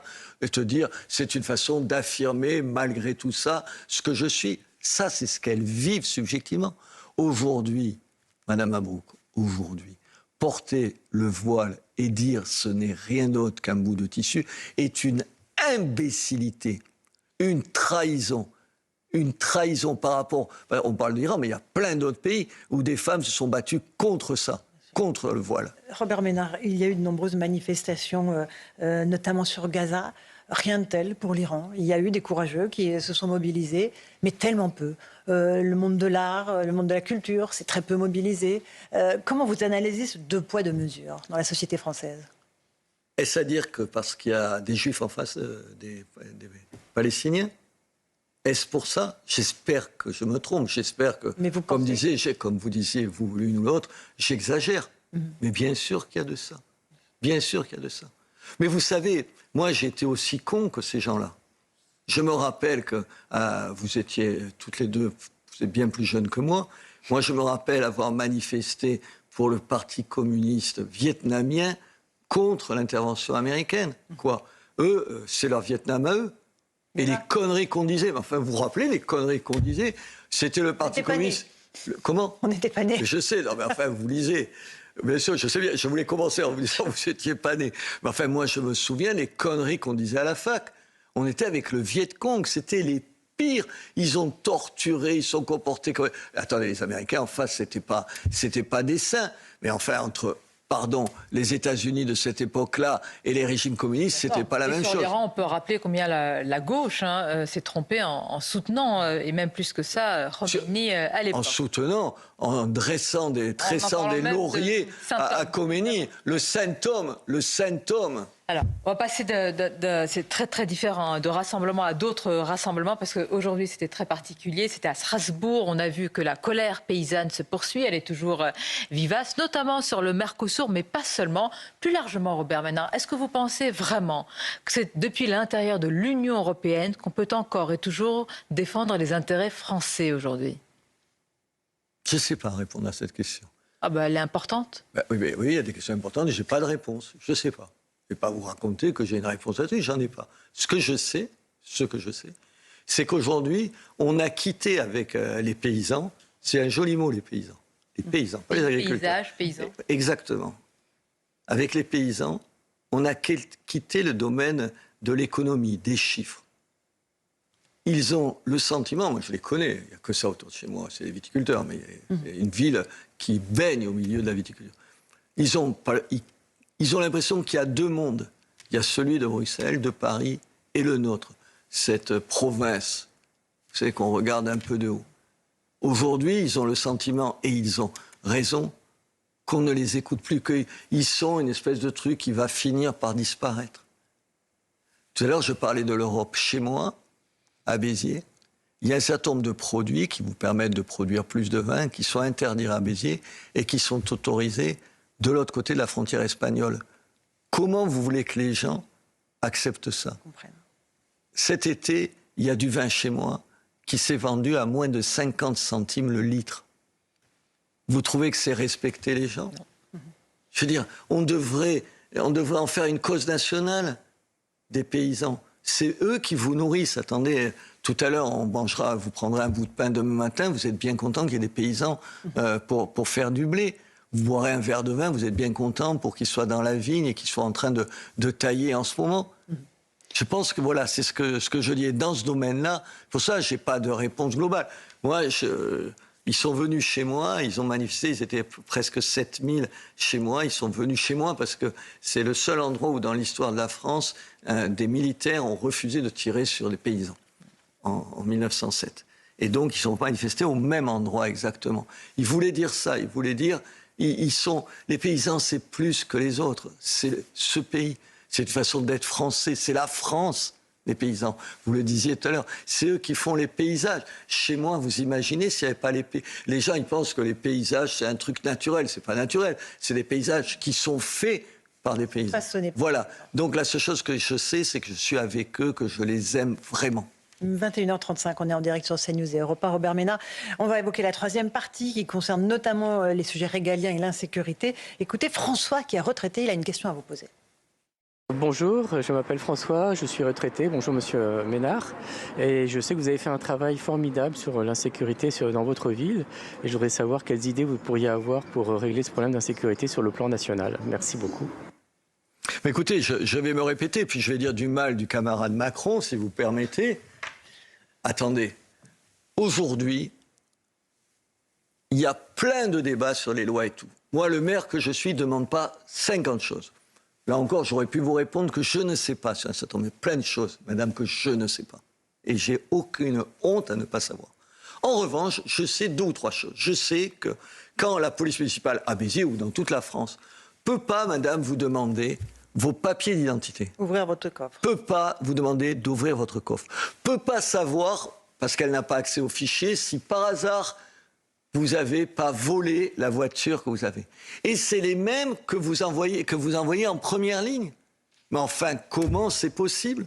te dire c'est une façon d'affirmer, malgré tout ça, ce que je suis. Ça, c'est ce qu'elles vivent subjectivement. Aujourd'hui, Madame Mabrouk, aujourd'hui, porter le voile et dire ce n'est rien d'autre qu'un bout de tissu est une imbécilité, une trahison. Une trahison par rapport... On parle d'Iran, mais il y a plein d'autres pays où des femmes se sont battues contre ça, contre le voile. Robert Ménard, il y a eu de nombreuses manifestations, notamment sur Gaza. Rien de tel pour l'Iran. Il y a eu des courageux qui se sont mobilisés, mais tellement peu. Le monde de l'art, le monde de la culture, c'est très peu mobilisé. Comment vous analysez ce deux poids, deux mesures dans la société française? Est-ce à dire que parce qu'il y a des Juifs en face des Palestiniens? Est-ce pour ça? J'espère que je me trompe. J'espère que, comme vous disiez, vous l'une ou l'autre, j'exagère. Mais bien sûr qu'il y a de ça. Bien sûr qu'il y a de ça. Mais vous savez, moi, j'ai été aussi con que ces gens-là. Je me rappelle que vous étiez toutes les deux, vous êtes bien plus jeunes que moi. Moi, je me rappelle avoir manifesté pour le Parti communiste vietnamien contre l'intervention américaine. Quoi? Eux, c'est leur Vietnam à eux. Et les conneries qu'on disait, enfin, vous vous rappelez les conneries qu'on disait? C'était le Parti communiste. Comment? On n'était pas nés. Je sais, non, mais enfin, vous lisez. Bien sûr, je sais bien, je voulais commencer en vous disant que vous n'étiez pas nés. Mais enfin, moi, je me souviens des conneries qu'on disait à la fac. On était avec le Viet Cong, c'était les pires. Ils ont torturé, ils sont comportés comme... Attendez, les Américains, en face, c'était pas des saints. Mais enfin, entre... Pardon, les États-Unis de cette époque-là et les régimes communistes, c'était pas la même chose. On peut rappeler combien la gauche s'est trompée en soutenant, et même plus que ça, Khomeini à l'époque. En soutenant, en tressant des lauriers à Khomeini, le saint homme. Alors, on va passer c'est très très différent, de rassemblement à d'autres rassemblements, parce qu'aujourd'hui c'était très particulier, c'était à Strasbourg, on a vu que la colère paysanne se poursuit, elle est toujours vivace, notamment sur le Mercosur, mais pas seulement. Plus largement, Robert Ménard, est-ce que vous pensez vraiment que c'est depuis l'intérieur de l'Union européenne qu'on peut encore et toujours défendre les intérêts français aujourd'hui? Je ne sais pas répondre à cette question. Ah ben, elle est importante. Oui, il y a des questions importantes et je n'ai pas de réponse, je ne sais pas. Je ne vais pas vous raconter que j'ai une réponse à tout, j'en ai pas. Ce que je sais, c'est qu'aujourd'hui, on a quitté avec les paysans, c'est un joli mot, les paysans. Les paysans, pas les agriculteurs. Paysage, paysans. Exactement. Avec les paysans, on a quitté le domaine de l'économie, des chiffres. Ils ont le sentiment, moi je les connais, il n'y a que ça autour de chez moi, c'est les viticulteurs, mais il y a une ville qui baigne au milieu de la viticulture. Ils ont l'impression qu'il y a deux mondes. Il y a celui de Bruxelles, de Paris et le nôtre. Cette province, vous savez, qu'on regarde un peu de haut. Aujourd'hui, ils ont le sentiment, et ils ont raison, qu'on ne les écoute plus, qu'ils sont une espèce de truc qui va finir par disparaître. Tout à l'heure, je parlais de l'Europe. Chez moi, à Béziers, il y a un certain nombre de produits qui vous permettent de produire plus de vin, qui sont interdits à Béziers et qui sont autorisés de l'autre côté de la frontière espagnole. Comment vous voulez que les gens acceptent ça? Cet été, il y a du vin chez moi qui s'est vendu à moins de 50 centimes le litre. Vous trouvez que c'est respecter les gens? Je veux dire, on devrait en faire une cause nationale des paysans. C'est eux qui vous nourrissent. Attendez, tout à l'heure, vous prendrez un bout de pain demain matin, vous êtes bien content qu'il y ait des paysans pour faire du blé. Vous boirez un verre de vin, vous êtes bien content pour qu'ils soient dans la vigne et qu'ils soient en train de tailler en ce moment. Je pense que voilà, c'est ce que je dis. Et dans ce domaine-là, pour ça, je n'ai pas de réponse globale. Moi, ils sont venus chez moi, ils ont manifesté, ils étaient presque 7000 chez moi. Ils sont venus chez moi parce que c'est le seul endroit où, dans l'histoire de la France, des militaires ont refusé de tirer sur les paysans en 1907. Et donc, ils sont manifestés au même endroit exactement. Ils voulaient dire ça, ils voulaient dire, les paysans, c'est plus que les autres. C'est ce pays, c'est une façon d'être français, c'est la France. Les paysans, vous le disiez tout à l'heure, c'est eux qui font les paysages. Chez moi, vous imaginez s'il n'y avait pas les gens, ils pensent que les paysages, c'est un truc naturel. C'est pas naturel. C'est des paysages qui sont faits par des paysans. Voilà. Donc la seule chose que je sais, c'est que je suis avec eux, que je les aime vraiment. 21h35, on est en direct sur CNews et Europe 1. Robert Ménard, on va évoquer la troisième partie qui concerne notamment les sujets régaliens et l'insécurité. Écoutez, François, qui est retraité, il a une question à vous poser. Bonjour, je m'appelle François, je suis retraité. Bonjour Monsieur Ménard. Et je sais que vous avez fait un travail formidable sur l'insécurité dans votre ville. Et je voudrais savoir quelles idées vous pourriez avoir pour régler ce problème d'insécurité sur le plan national. Merci beaucoup. Mais écoutez, je vais me répéter, puis je vais dire du mal du camarade Macron, si vous permettez. Attendez, aujourd'hui, il y a plein de débats sur les lois et tout. Moi, le maire que je suis ne demande pas 50 choses. Là encore, j'aurais pu vous répondre que je ne sais pas sur un certain nombre, plein de choses, madame, que je ne sais pas. Et j'ai aucune honte à ne pas savoir. En revanche, je sais 2 ou 3 choses. Je sais que quand la police municipale à Béziers ou dans toute la France peut pas, madame, vous demander vos papiers d'identité. Ouvrir votre coffre. Peut pas vous demander d'ouvrir votre coffre. Peut pas savoir, parce qu'elle n'a pas accès aux fichiers, si par hasard vous n'avez pas volé la voiture que vous avez. Et c'est les mêmes que vous envoyez en première ligne. Mais enfin, comment c'est possible?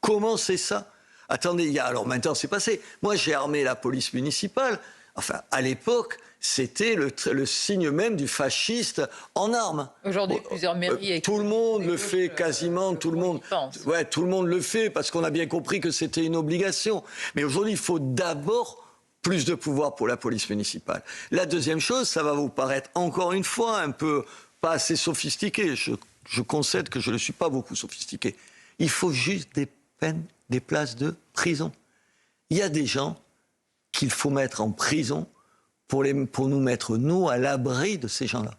Comment c'est ça? Attendez, alors maintenant c'est passé. Moi j'ai armé la police municipale. Enfin, à l'époque, c'était le signe même du fasciste en armes. Aujourd'hui, plusieurs mairies... tout le monde le fait, quasiment tout le monde. Ouais, tout le monde le fait parce qu'on a bien compris que c'était une obligation. Mais aujourd'hui, il faut d'abord plus de pouvoir pour la police municipale. La deuxième chose, ça va vous paraître encore une fois un peu pas assez sophistiqué. Je concède que je ne suis pas beaucoup sophistiqué. Il faut juste des places de prison. Il y a des gens qu'il faut mettre en prison pour nous mettre, nous, à l'abri de ces gens-là.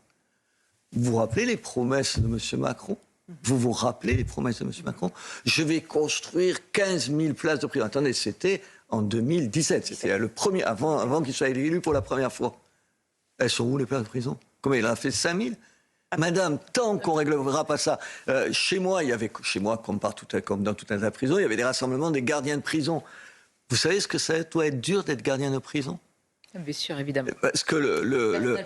Vous vous rappelez les promesses de M. Macron? Vous vous rappelez les promesses de M. Macron? Je vais construire 15 000 places de prison. Attendez, c'était en 2017. C'était le premier, avant qu'il soit élu pour la première fois. Elles sont où les places de prison? Combien il en a fait? 5 000? Madame, tant qu'on ne réglera pas ça, chez moi, comme dans toute la prison, il y avait des rassemblements des gardiens de prison. Vous savez ce que ça doit être dur d'être gardien de prison? Bien sûr, évidemment. Parce que le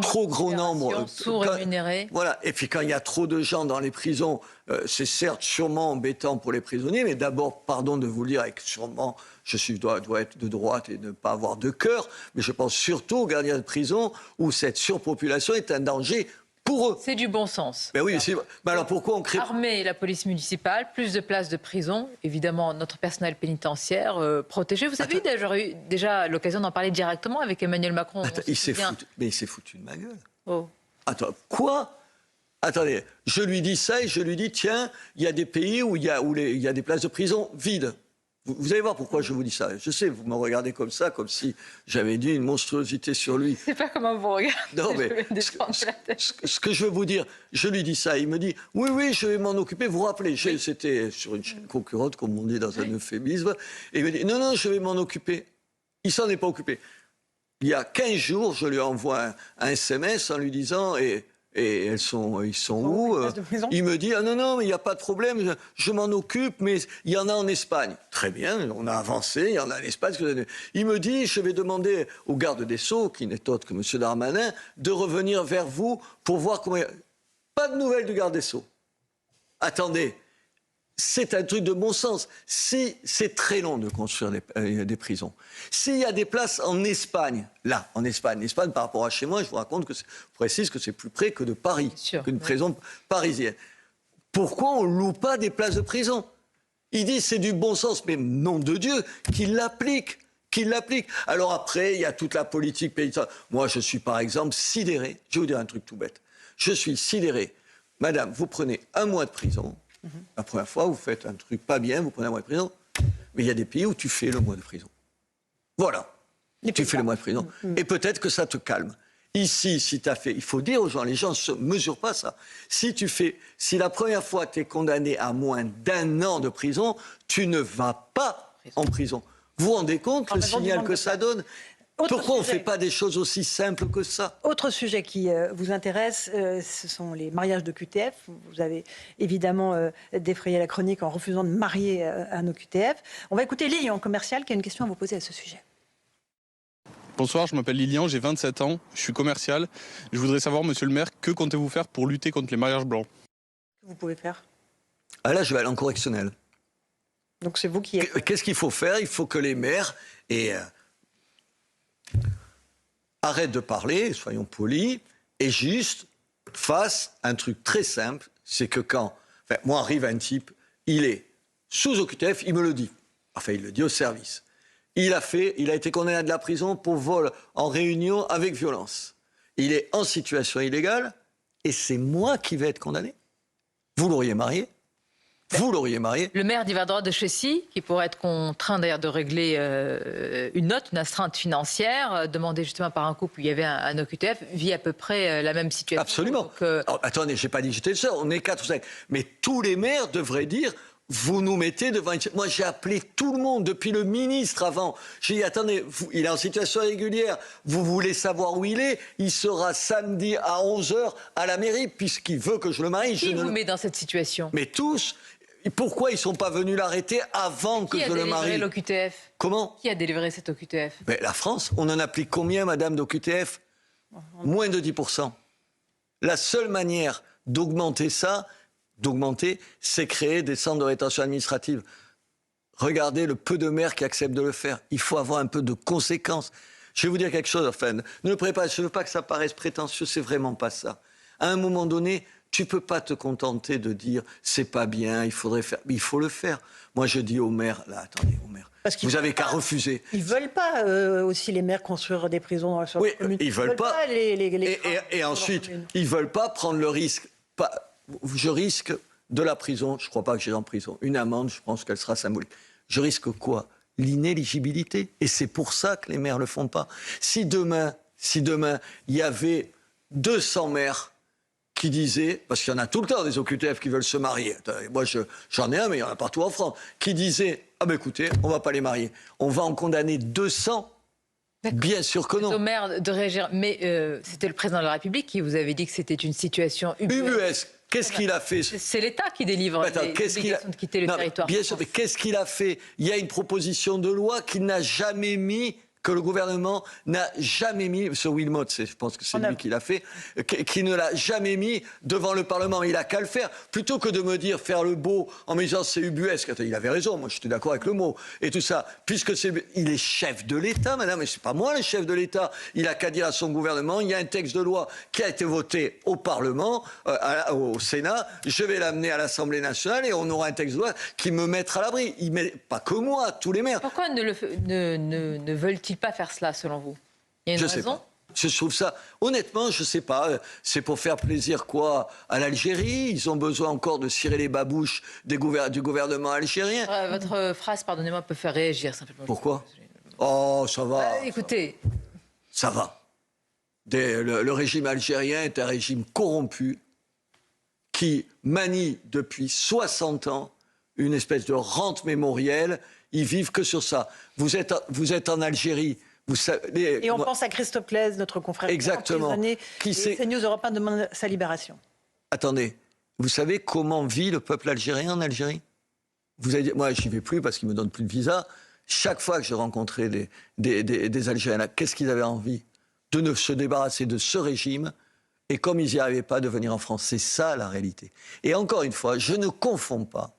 trop gros nombre... Sous-rémunérés. Voilà, et puis quand il y a trop de gens dans les prisons, c'est certes sûrement embêtant pour les prisonniers, mais d'abord, pardon de vous le dire, avec sûrement, dois être de droite et ne pas avoir de cœur, mais je pense surtout aux gardiens de prison où cette surpopulation est un danger pour eux. C'est du bon sens. Mais oui, mais alors pourquoi on crée... Armer la police municipale, plus de places de prison, évidemment notre personnel pénitentiaire protégé. Vous avez déjà l'occasion d'en parler directement avec Emmanuel Macron. Il s'est foutu de ma gueule. Oh. Attends, quoi? Attendez, je lui dis ça et je lui dis, tiens, il y a des pays où il y a des places de prison vides. Vous allez voir pourquoi je vous dis ça. Je sais, vous me regardez comme ça, comme si j'avais dit une monstruosité sur lui. C'est pas comment vous regardez. Non, mais ce que je veux vous dire, je lui dis ça, il me dit, oui, je vais m'en occuper. Vous vous rappelez, c'était sur une chaîne concurrente, comme on dit dans un euphémisme, et il me dit, non, je vais m'en occuper. Il s'en est pas occupé. Il y a 15 jours, je lui envoie un SMS en lui disant, ils sont où? Il me dit, non, mais il n'y a pas de problème, je m'en occupe, mais il y en a en Espagne. Très bien, on a avancé, il y en a en Espagne. Il me dit, je vais demander au garde des Sceaux, qui n'est autre que M. Darmanin, de revenir vers vous pour voir comment... Pas de nouvelles du garde des Sceaux. Attendez, c'est un truc de bon sens. Si c'est très long de construire des prisons. S'il y a des places en Espagne, là, en Espagne, par rapport à chez moi, je vous raconte je précise que c'est plus près que de Paris, qu'une prison parisienne. Pourquoi on ne loue pas des places de prison? Il dit c'est du bon sens, mais nom de Dieu, qu'il l'applique. Alors après, il y a toute la politique pénitentiaire. Moi, je suis par exemple sidéré. Je vais vous dire un truc tout bête. Je suis sidéré. Madame, vous prenez 1 mois de prison. La première fois, vous faites un truc pas bien, vous prenez 1 mois de prison. Mais il y a des pays où tu fais le mois de prison. Voilà. Tu fais le mois de prison. Et peut-être que ça te calme. Ici, si tu as fait... Il faut dire aux gens, les gens ne mesurent pas ça. Si la première fois tu es condamné à moins d'1 an de prison, tu ne vas pas en prison. Vous vous rendez compte le signal que ça donne? Pourquoi on ne fait pas des choses aussi simples que ça? Autre sujet qui vous intéresse, ce sont les mariages d'OQTF. Vous avez évidemment défrayé la chronique en refusant de marier un OQTF. On va écouter Lilian, commercial, qui a une question à vous poser à ce sujet. Bonsoir, je m'appelle Lilian, j'ai 27 ans, je suis commercial. Je voudrais savoir, monsieur le maire, que comptez-vous faire pour lutter contre les mariages blancs? Que vous pouvez faire? Ah là, je vais aller en correctionnel. Donc c'est vous qui... Qu'est-ce qu'il faut faire? Il faut que les maires arrêtent de parler, soyons polis, et juste fassent un truc très simple, c'est que quand... moi, arrive un type, il est sous OQTF, il me le dit. Enfin, il le dit au service. Il a été condamné à de la prison pour vol en réunion avec violence. Il est en situation illégale, et c'est moi qui vais être condamné. Vous l'auriez marié? Vous l'auriez marié? Le maire d'Yverdroit de Chessy, qui pourrait être contraint d'ailleurs de régler une astreinte financière, demandée justement par un couple où il y avait un OQTF, vit à peu près la même situation. Absolument. Donc, attendez, je n'ai pas dit que j'étais le seul, on est 4 ou 5. Mais tous les maires devraient dire... Vous nous mettez devant une... Moi, j'ai appelé tout le monde, depuis le ministre avant. J'ai dit, attendez, il est en situation régulière. Vous voulez savoir où il est? Il sera samedi à 11h à la mairie, puisqu'il veut que je le marie. Qui vous met dans cette situation? Mais tous. Pourquoi ils ne sont pas venus l'arrêter avant que je le marie? Qui a délivré l'OQTF? Comment? Qui a délivré cet OQTF? Mais la France, on en applique combien, madame, d'OQTF? Moins de 10%. La seule manière d'augmenter ça... c'est créer des centres de rétention administrative. Regardez le peu de maires qui acceptent de le faire. Il faut avoir un peu de conséquences. Je vais vous dire quelque chose, enfin, ne le prenez pas, je ne veux pas que ça paraisse prétentieux, c'est vraiment pas ça. À un moment donné, tu ne peux pas te contenter de dire c'est pas bien, il faudrait faire. Mais il faut le faire. Moi, je dis aux maires, là, attendez, aux maires, vous avez qu'à refuser. Ils ne veulent pas aussi les maires construire des prisons sur les communes. Ils ne veulent pas. Et ensuite, ils ne veulent pas prendre le risque. Je risque de la prison, je ne crois pas que j'irai en prison. Une amende, je pense qu'elle sera symbolique. Je risque quoi? L'inéligibilité. Et c'est pour ça que les maires ne le font pas. Si demain, il y avait 200 maires qui disaient, parce qu'il y en a tout le temps des OQTF qui veulent se marier, moi j'en ai un, mais il y en a partout en France, qui disaient, ah ben écoutez, on ne va pas les marier. On va en condamner 200. Bien sûr que non. C'est au maire de réagir. Mais c'était le président de la République qui vous avait dit que c'était une situation ubuesque. Qu'est-ce qu'il a fait? C'est l'État qui délivre l'obligation de quitter le territoire. Bien sûr, mais qu'est-ce qu'il a fait? Il y a une proposition de loi qu'il n'a jamais mis, que le gouvernement n'a jamais mis, M. Wilmot, je pense que c'est lui qui l'a fait, qui ne l'a jamais mis devant le Parlement. Il a qu'à le faire. Plutôt que de me dire, faire le beau en me disant c'est ubuesque. Il avait raison, moi j'étais d'accord avec le mot. Et tout ça, puisque il est chef de l'État, madame, mais c'est pas moi le chef de l'État. Il a qu'à dire à son gouvernement, il y a un texte de loi qui a été voté au Parlement, au Sénat, je vais l'amener à l'Assemblée nationale et on aura un texte de loi qui me mettra à l'abri. Pas que moi, tous les maires. Pourquoi ne veulent-ils pas faire cela, selon vous? Il y a une raison? Je trouve ça, honnêtement, je ne sais pas, c'est pour faire plaisir quoi à l'Algérie? Ils ont besoin encore de cirer les babouches du gouvernement algérien. Votre phrase, pardonnez-moi, peut faire réagir simplement. Pourquoi? Oh, ça va. Écoutez. Ça va. Le régime algérien est un régime corrompu qui manie depuis 60 ans une espèce de rente mémorielle. Ils vivent que sur ça. Vous êtes en Algérie. Vous savez, et on pense à Christophe Claise, notre confrère. Exactement. CNews Europe 1 demande sa libération. Attendez, vous savez comment vit le peuple algérien en Algérie? Vous avez dit, moi, j'y vais plus parce qu'ils me donnent plus de visa. Chaque fois que je rencontrais des Algériens, qu'est-ce qu'ils avaient envie? De se débarrasser de ce régime. Et comme ils n'y arrivaient pas, de venir en France. C'est ça la réalité. Et encore une fois, je ne confonds pas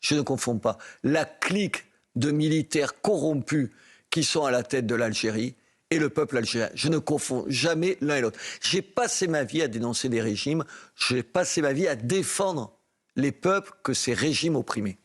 Je ne confonds pas la clique de militaires corrompus qui sont à la tête de l'Algérie et le peuple algérien. Je ne confonds jamais l'un et l'autre. J'ai passé ma vie à dénoncer des régimes, j'ai passé ma vie à défendre les peuples que ces régimes opprimaient.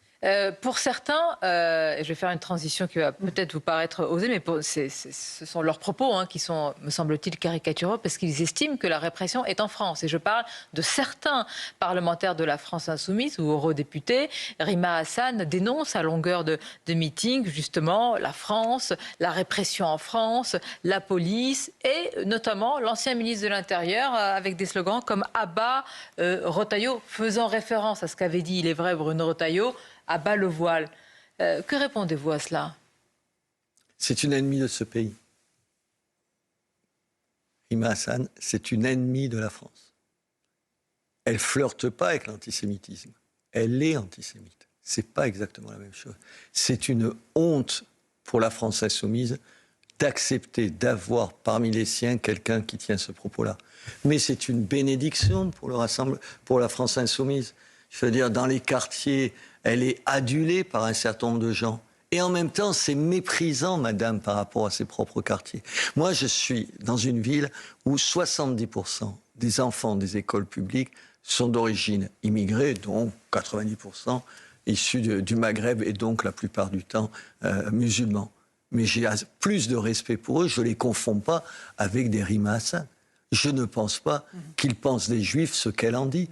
Pour certains, je vais faire une transition qui va peut-être vous paraître osée, mais ce sont leurs propos qui sont, me semble-t-il, caricaturaux, parce qu'ils estiment que la répression est en France. Et je parle de certains parlementaires de la France insoumise ou eurodéputés. Rima Hassan dénonce à longueur de meetings, justement, la France, la répression en France, la police et notamment l'ancien ministre de l'Intérieur avec des slogans comme « Abat Retailleau », faisant référence à ce qu'avait dit, il est vrai, Bruno Retailleau, à bas le voile. Que répondez-vous à cela? C'est une ennemie de ce pays. Rima Hassan, c'est une ennemie de la France. Elle flirte pas avec l'antisémitisme. Elle est antisémite. C'est pas exactement la même chose. C'est une honte pour la France insoumise d'accepter d'avoir parmi les siens quelqu'un qui tient ce propos-là. Mais c'est une bénédiction pour pour la France insoumise. Je veux dire, dans les quartiers, elle est adulée par un certain nombre de gens. Et en même temps, c'est méprisant, madame, par rapport à ses propres quartiers. Moi, je suis dans une ville où 70% des enfants des écoles publiques sont d'origine immigrée, dont 90% issus du Maghreb et donc la plupart du temps musulmans. Mais j'ai plus de respect pour eux, je ne les confonds pas avec des Rima Hassan. Je ne pense pas qu'ils pensent des Juifs ce qu'elle en dit.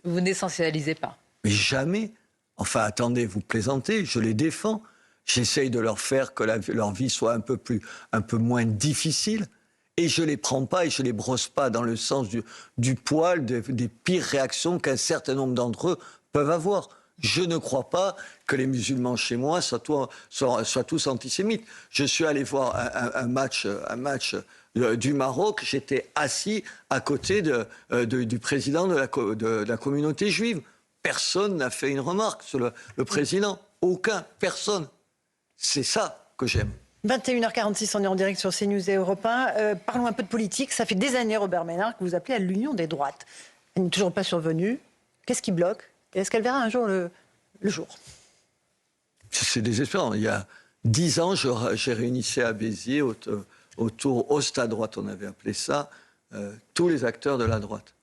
Vous n'essentialisez pas. Mais jamais. Enfin, attendez, vous plaisantez, je les défends. J'essaye de leur faire que leur vie soit un peu moins difficile. Et je les prends pas et je les brosse pas dans le sens du poil, des pires réactions qu'un certain nombre d'entre eux peuvent avoir. Je ne crois pas que les musulmans chez moi soient tous antisémites. Je suis allé voir un match du Maroc. J'étais assis à côté du président de la communauté juive. Personne n'a fait une remarque sur le président. Aucun, personne. C'est ça que j'aime. 21h46, on est en direct sur CNews et Europe 1. Parlons un peu de politique. Ça fait des années, Robert Ménard, que vous appelez à l'union des droites. Elle n'est toujours pas survenue. Qu'est-ce qui bloque? Est-ce qu'elle verra un jour le jour? C'est désespérant. Il y a 10 ans, j'ai réunissé à Béziers, autour, au stade droite, on avait appelé ça, tous les acteurs de la droite.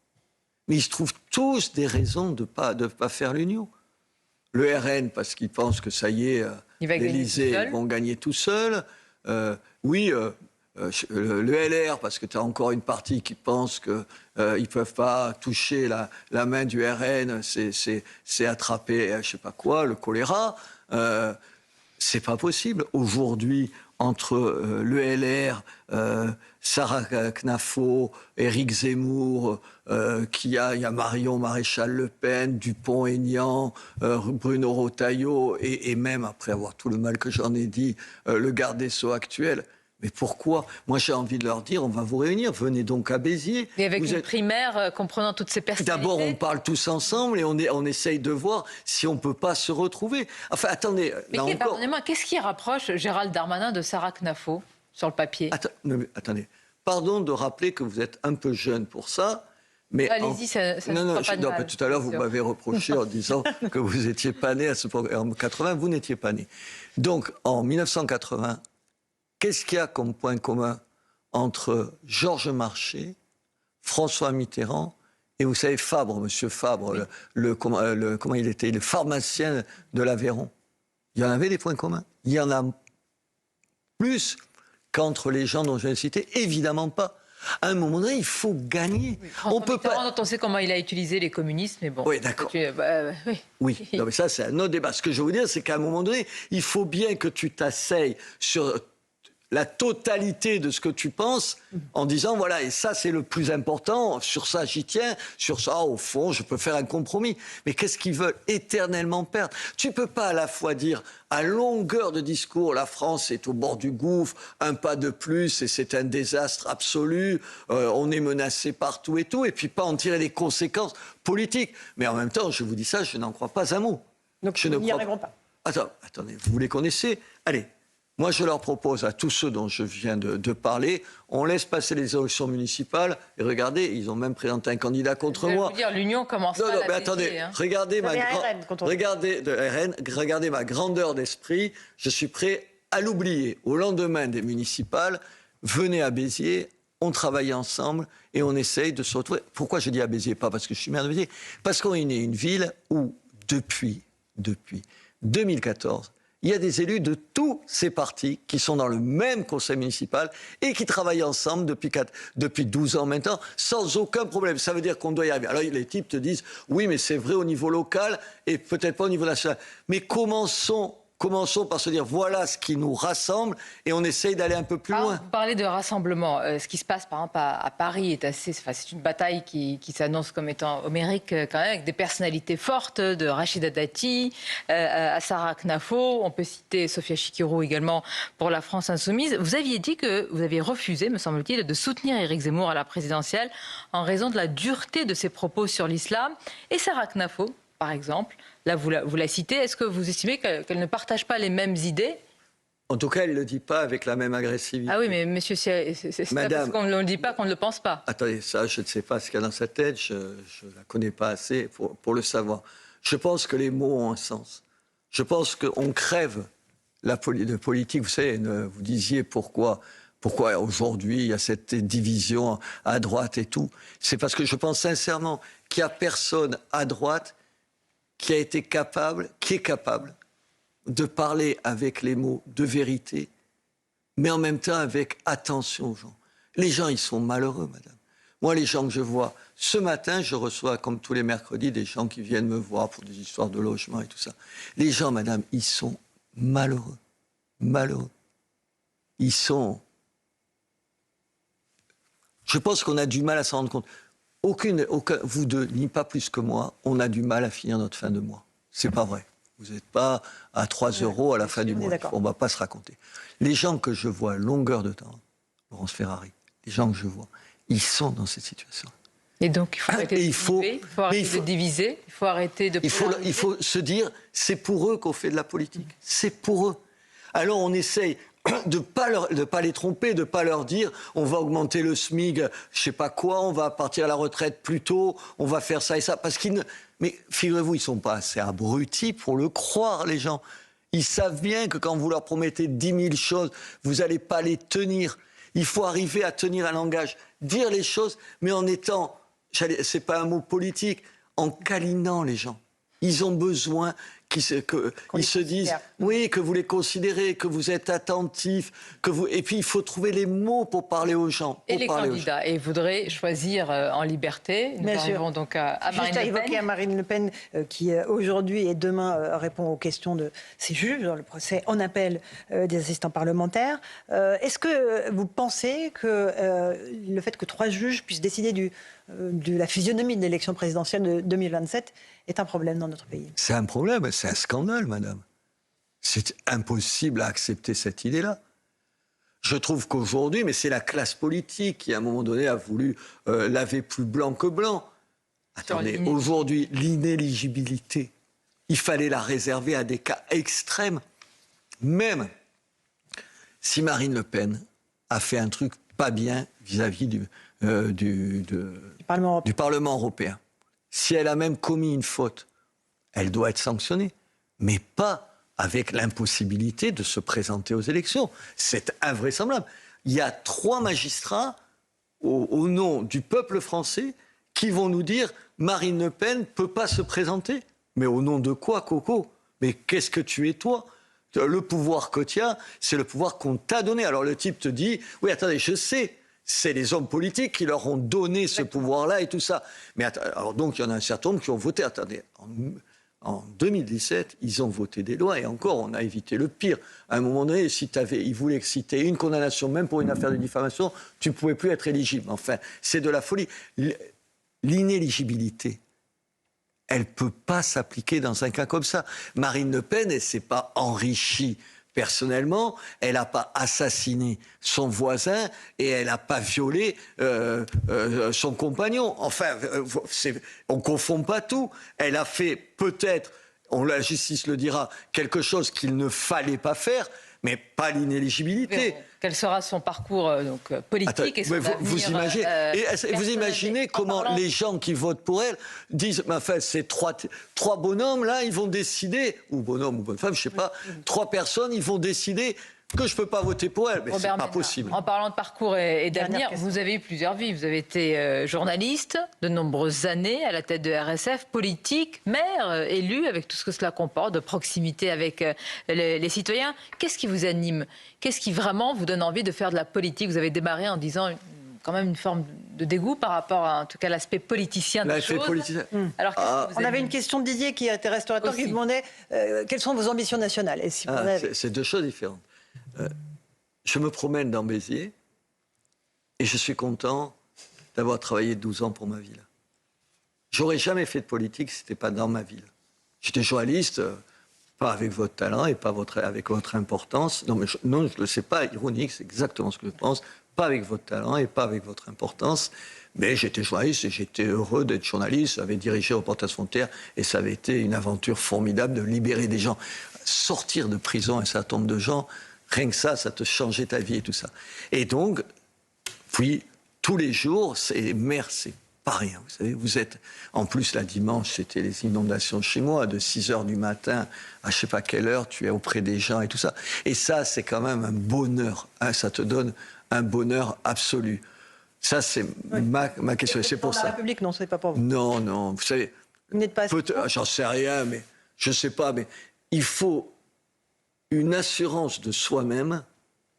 Mais ils se trouvent tous des raisons de pas faire l'union. Le RN, parce qu'ils pensent que ça y est, l'Élysée vont gagner tout seul. Le LR, parce que tu as encore une partie qui pense qu'ils ne peuvent pas toucher la main du RN, c'est attraper, je ne sais pas quoi, le choléra. C'est pas possible. Aujourd'hui, entre le LR, Sarah Knafo, Éric Zemmour, il y a Marion Maréchal-Le Pen, Dupont-Aignan, Bruno Retailleau, et même, après avoir tout le mal que j'en ai dit, le garde des Sceaux actuel. Mais pourquoi? Moi, j'ai envie de leur dire, on va vous réunir, venez donc à Béziers. Et avec une primaire comprenant toutes ces personnalités. D'abord, on parle tous ensemble et on essaye de voir si on ne peut pas se retrouver. Enfin, attendez, mais pardonnez-moi, qu'est-ce qui rapproche Gérald Darmanin de Sarah Knafo sur le papier? Attendez, pardon de rappeler que vous êtes un peu jeune pour ça. Mais allez-y, ça ne fera pas de mal. Tout à l'heure, vous m'avez reproché en disant que vous n'étiez pas né en 80, vous n'étiez pas né. Donc, en 1980, qu'est-ce qu'il y a comme point commun entre Georges Marchais, François Mitterrand et, vous savez, Fabre, monsieur Fabre, oui. Comment il était, le pharmacien de l'Aveyron? Il y en avait des points communs. Il y en a plus qu'entre les gens dont je viens de citer, évidemment pas. À un moment donné, il faut gagner. Oui, on peut pas. On sait comment il a utilisé les communistes, mais bon. Oui, d'accord. Oui. Non, mais ça, c'est un autre débat. Ce que je veux vous dire, c'est qu'à un moment donné, il faut bien que tu t'asseyes sur la totalité de ce que tu penses en disant, voilà, et ça, c'est le plus important. Sur ça, j'y tiens. Sur ça, au fond, je peux faire un compromis. Mais qu'est-ce qu'ils veulent éternellement perdre? Tu peux pas à la fois dire, à longueur de discours, la France est au bord du gouffre, un pas de plus, et c'est un désastre absolu, on est menacé partout et tout, et puis pas en tirer les conséquences politiques. Mais en même temps, je vous dis ça, je n'en crois pas un mot. Donc, nous n'y arriverons pas. Attendez, vous les connaissez? Allez. Moi, je leur propose à tous ceux dont je viens de parler, on laisse passer les élections municipales. Et regardez, ils ont même présenté un candidat contre moi. Je veux dire, l'Union commence Non, pas non, à mais la attendez, payer, hein. regardez regardez ma grandeur d'esprit. Je suis prêt à l'oublier. Au lendemain des municipales, venez à Béziers, on travaille ensemble et on essaye de se retrouver. Pourquoi je dis à Béziers? Pas parce que je suis maire de Béziers, parce qu'on est une ville où, depuis 2014, il y a des élus de tous ces partis qui sont dans le même conseil municipal et qui travaillent ensemble depuis 12 ans maintenant, sans aucun problème. Ça veut dire qu'on doit y arriver. Alors les types te disent, oui, mais c'est vrai au niveau local et peut-être pas au niveau national. Mais commençons par se dire, voilà ce qui nous rassemble et on essaye d'aller un peu plus loin. Vous parlez de rassemblement. Ce qui se passe, par exemple, à Paris est assez... Enfin, c'est une bataille qui s'annonce comme étant homérique, quand même, avec des personnalités fortes, de Rachida Dati à Sarah Knafo. On peut citer Sophia Chikirou également pour la France Insoumise. Vous aviez dit que vous aviez refusé, me semble-t-il, de soutenir Éric Zemmour à la présidentielle en raison de la dureté de ses propos sur l'islam. Et Sarah Knafo, par exemple, là vous la citez, est-ce que vous estimez qu'elle ne partage pas les mêmes idées? En tout cas, elle ne le dit pas avec la même agressivité. Ah oui, mais monsieur, c'est pas parce qu'on ne le dit pas qu'on ne le pense pas. Attendez, ça, je ne sais pas ce qu'il y a dans sa tête, je ne la connais pas assez pour le savoir. Je pense que les mots ont un sens. Je pense qu'on crève de politique. Vous savez, vous disiez pourquoi aujourd'hui il y a cette division à droite et tout. C'est parce que je pense sincèrement qu'il n'y a personne à droite qui est capable de parler avec les mots de vérité, mais en même temps avec attention aux gens. Les gens, ils sont malheureux, madame. Moi, les gens que je vois, ce matin, je reçois, comme tous les mercredis, des gens qui viennent me voir pour des histoires de logement et tout ça. Les gens, madame, ils sont malheureux. Malheureux. Ils sont... Je pense qu'on a du mal à s'en rendre compte. Aucun, vous deux, ni pas plus que moi, on a du mal à finir notre fin de mois. C'est pas vrai. Vous n'êtes pas à 3 € à la fin du mois. On ne va pas se raconter. Les gens que je vois à longueur de temps, Laurence Ferrari, les gens que je vois, ils sont dans cette situation. Et donc, il faut arrêter de diviser, il faut arrêter de... Il faut se dire, c'est pour eux qu'on fait de la politique. C'est pour eux. Alors on essaye de pas les tromper, de pas leur dire on va augmenter le SMIC, je sais pas quoi, on va partir à la retraite plus tôt, on va faire ça et ça. Parce qu'ils ne... Mais figurez-vous, ils sont pas assez abrutis pour le croire, les gens. Ils savent bien que quand vous leur promettez 10 000 choses, vous n'allez pas les tenir. Il faut arriver à tenir un langage, dire les choses, mais en étant, c'est pas un mot politique, en câlinant les gens. Ils ont besoin qu'ils se disent, oui, que vous les considérez, que vous êtes attentifs, et puis il faut trouver les mots pour parler aux gens. Et les candidats, et voudraient choisir en liberté. Nous arrivons donc à Marine Le Pen. Juste à évoquer à Marine Le Pen, qui aujourd'hui et demain répond aux questions de ses juges dans le procès en appel des assistants parlementaires. Est-ce que vous pensez que le fait que 3 juges puissent décider de la physionomie de l'élection présidentielle de 2027 est un problème dans notre pays? C'est un problème, c'est un scandale, madame. C'est impossible à accepter cette idée-là. Je trouve qu'aujourd'hui, mais c'est la classe politique qui, à un moment donné, a voulu laver plus blanc que blanc. Attendez, aujourd'hui, l'inéligibilité, il fallait la réserver à des cas extrêmes. Même si Marine Le Pen a fait un truc pas bien vis-à-vis du Parlement européen, si elle a même commis une faute, elle doit être sanctionnée, mais pas avec l'impossibilité de se présenter aux élections. C'est invraisemblable. Il y a 3 magistrats au nom du peuple français qui vont nous dire Marine Le Pen ne peut pas se présenter. Mais au nom de quoi, Coco? Mais qu'est-ce que tu es, toi? Le pouvoir que tu as, c'est le pouvoir qu'on t'a donné. Alors le type te dit, oui, attendez, je sais, c'est les hommes politiques qui leur ont donné ce pouvoir-là et tout ça. Mais alors donc, il y en a un certain nombre qui ont voté. Attendez, en 2017, ils ont voté des lois et encore, on a évité le pire. À un moment donné, ils voulaient que si tu aies une condamnation, même pour une affaire de diffamation, tu ne pouvais plus être éligible. Enfin, c'est de la folie. L'inéligibilité, elle ne peut pas s'appliquer dans un cas comme ça. Marine Le Pen, elle ne s'est pas enrichie personnellement, elle n'a pas assassiné son voisin et elle n'a pas violé son compagnon. Enfin, on ne confond pas tout. Elle a fait peut-être, la justice le dira, quelque chose qu'il ne fallait pas faire, mais pas l'inéligibilité. Quel sera son parcours politique et son avenir, vous imaginez, vous imaginez comment les gens qui votent pour elle disent, enfin, ces trois bonhommes là, ils vont décider, ou bonhomme ou bonne femme, je sais pas, 3 personnes, ils vont décider que je peux pas voter pour elle, mais c'est pas possible. En parlant de parcours et d'avenir, vous avez eu plusieurs vies. Vous avez été journaliste de nombreuses années à la tête de RSF, politique, maire, élu, avec tout ce que cela comporte, de proximité avec les citoyens. Qu'est-ce qui vous anime? Qu'est-ce qui vraiment vous donne envie de faire de la politique? Vous avez démarré en disant quand même une forme de dégoût par rapport à, en tout cas, l'aspect politicien des choses. Alors, on avait une question de Didier qui était restaurateur qui demandait quelles sont vos ambitions nationales. Et si c'est 2 choses différentes. Je me promène dans Béziers et je suis content d'avoir travaillé 12 ans pour ma ville. J'aurais jamais fait de politique si ce n'était pas dans ma ville. J'étais journaliste, pas avec votre talent et pas avec votre importance. Non, je ne le sais pas, ironique, c'est exactement ce que je pense. Pas avec votre talent et pas avec votre importance. Mais j'étais journaliste et j'étais heureux d'être journaliste. J'avais dirigé Reporters sans frontières et ça avait été une aventure formidable de libérer des gens. Sortir de prison un certain nombre de gens, rien que ça te changeait ta vie et tout ça. Et donc, oui, tous les jours, maire, c'est pas rien. Vous savez, vous êtes... En plus, la dimanche, c'était les inondations chez moi. De 6h du matin à je sais pas quelle heure, tu es auprès des gens et tout ça. Et ça, c'est quand même un bonheur. Hein, ça te donne un bonheur absolu. Ça, c'est ma question. Et c'est pour ça. La République, non, c'est pas pour vous. Non. Vous savez... Vous n'êtes pas... J'en sais rien, mais... Je sais pas, mais il faut une assurance de soi-même.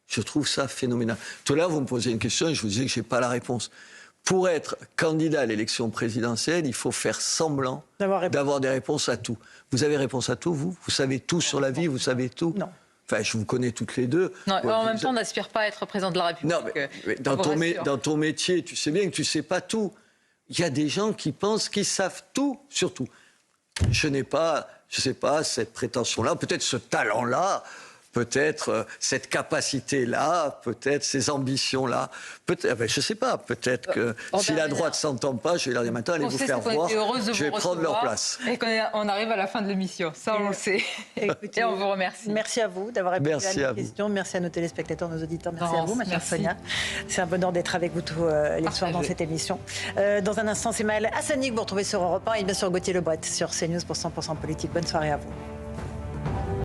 Je trouve ça phénoménal. Tout à l'heure, vous me posez une question et je vous disais que je n'ai pas la réponse. Pour être candidat à l'élection présidentielle, il faut faire semblant d'avoir des réponses à tout. Vous avez réponse à tout, vous? Vous savez tout sur la vie, vous savez tout? Non. Enfin, je vous connais toutes les deux. Non, en même temps, on n'aspire pas à être président de la République. Non, mais dans ton métier, tu sais bien que tu ne sais pas tout. Il y a des gens qui pensent qu'ils savent tout sur tout. Je n'ai pas, je ne sais pas, cette prétention-là, peut-être ce talent-là, peut-être cette capacité-là, peut-être ces ambitions-là. Je ne sais pas, peut-être que si la droite ne s'entend pas, je vais leur dire maintenant, allez vous faire voir, je vais prendre leur place. Et qu'on arrive à la fin de l'émission, ça on le sait. Écoutez, et on vous remercie. Merci à vous d'avoir répondu à nos questions. Merci à nos téléspectateurs, nos auditeurs. Merci à vous, ma chère Sonia. C'est un bonheur d'être avec vous tous les soirs dans cette émission. Dans un instant, c'est Maëlle Hassani que vous retrouvez sur Europe 1 et bien sûr Gauthier Lebret sur CNews pour 100% politique. Bonne soirée à vous.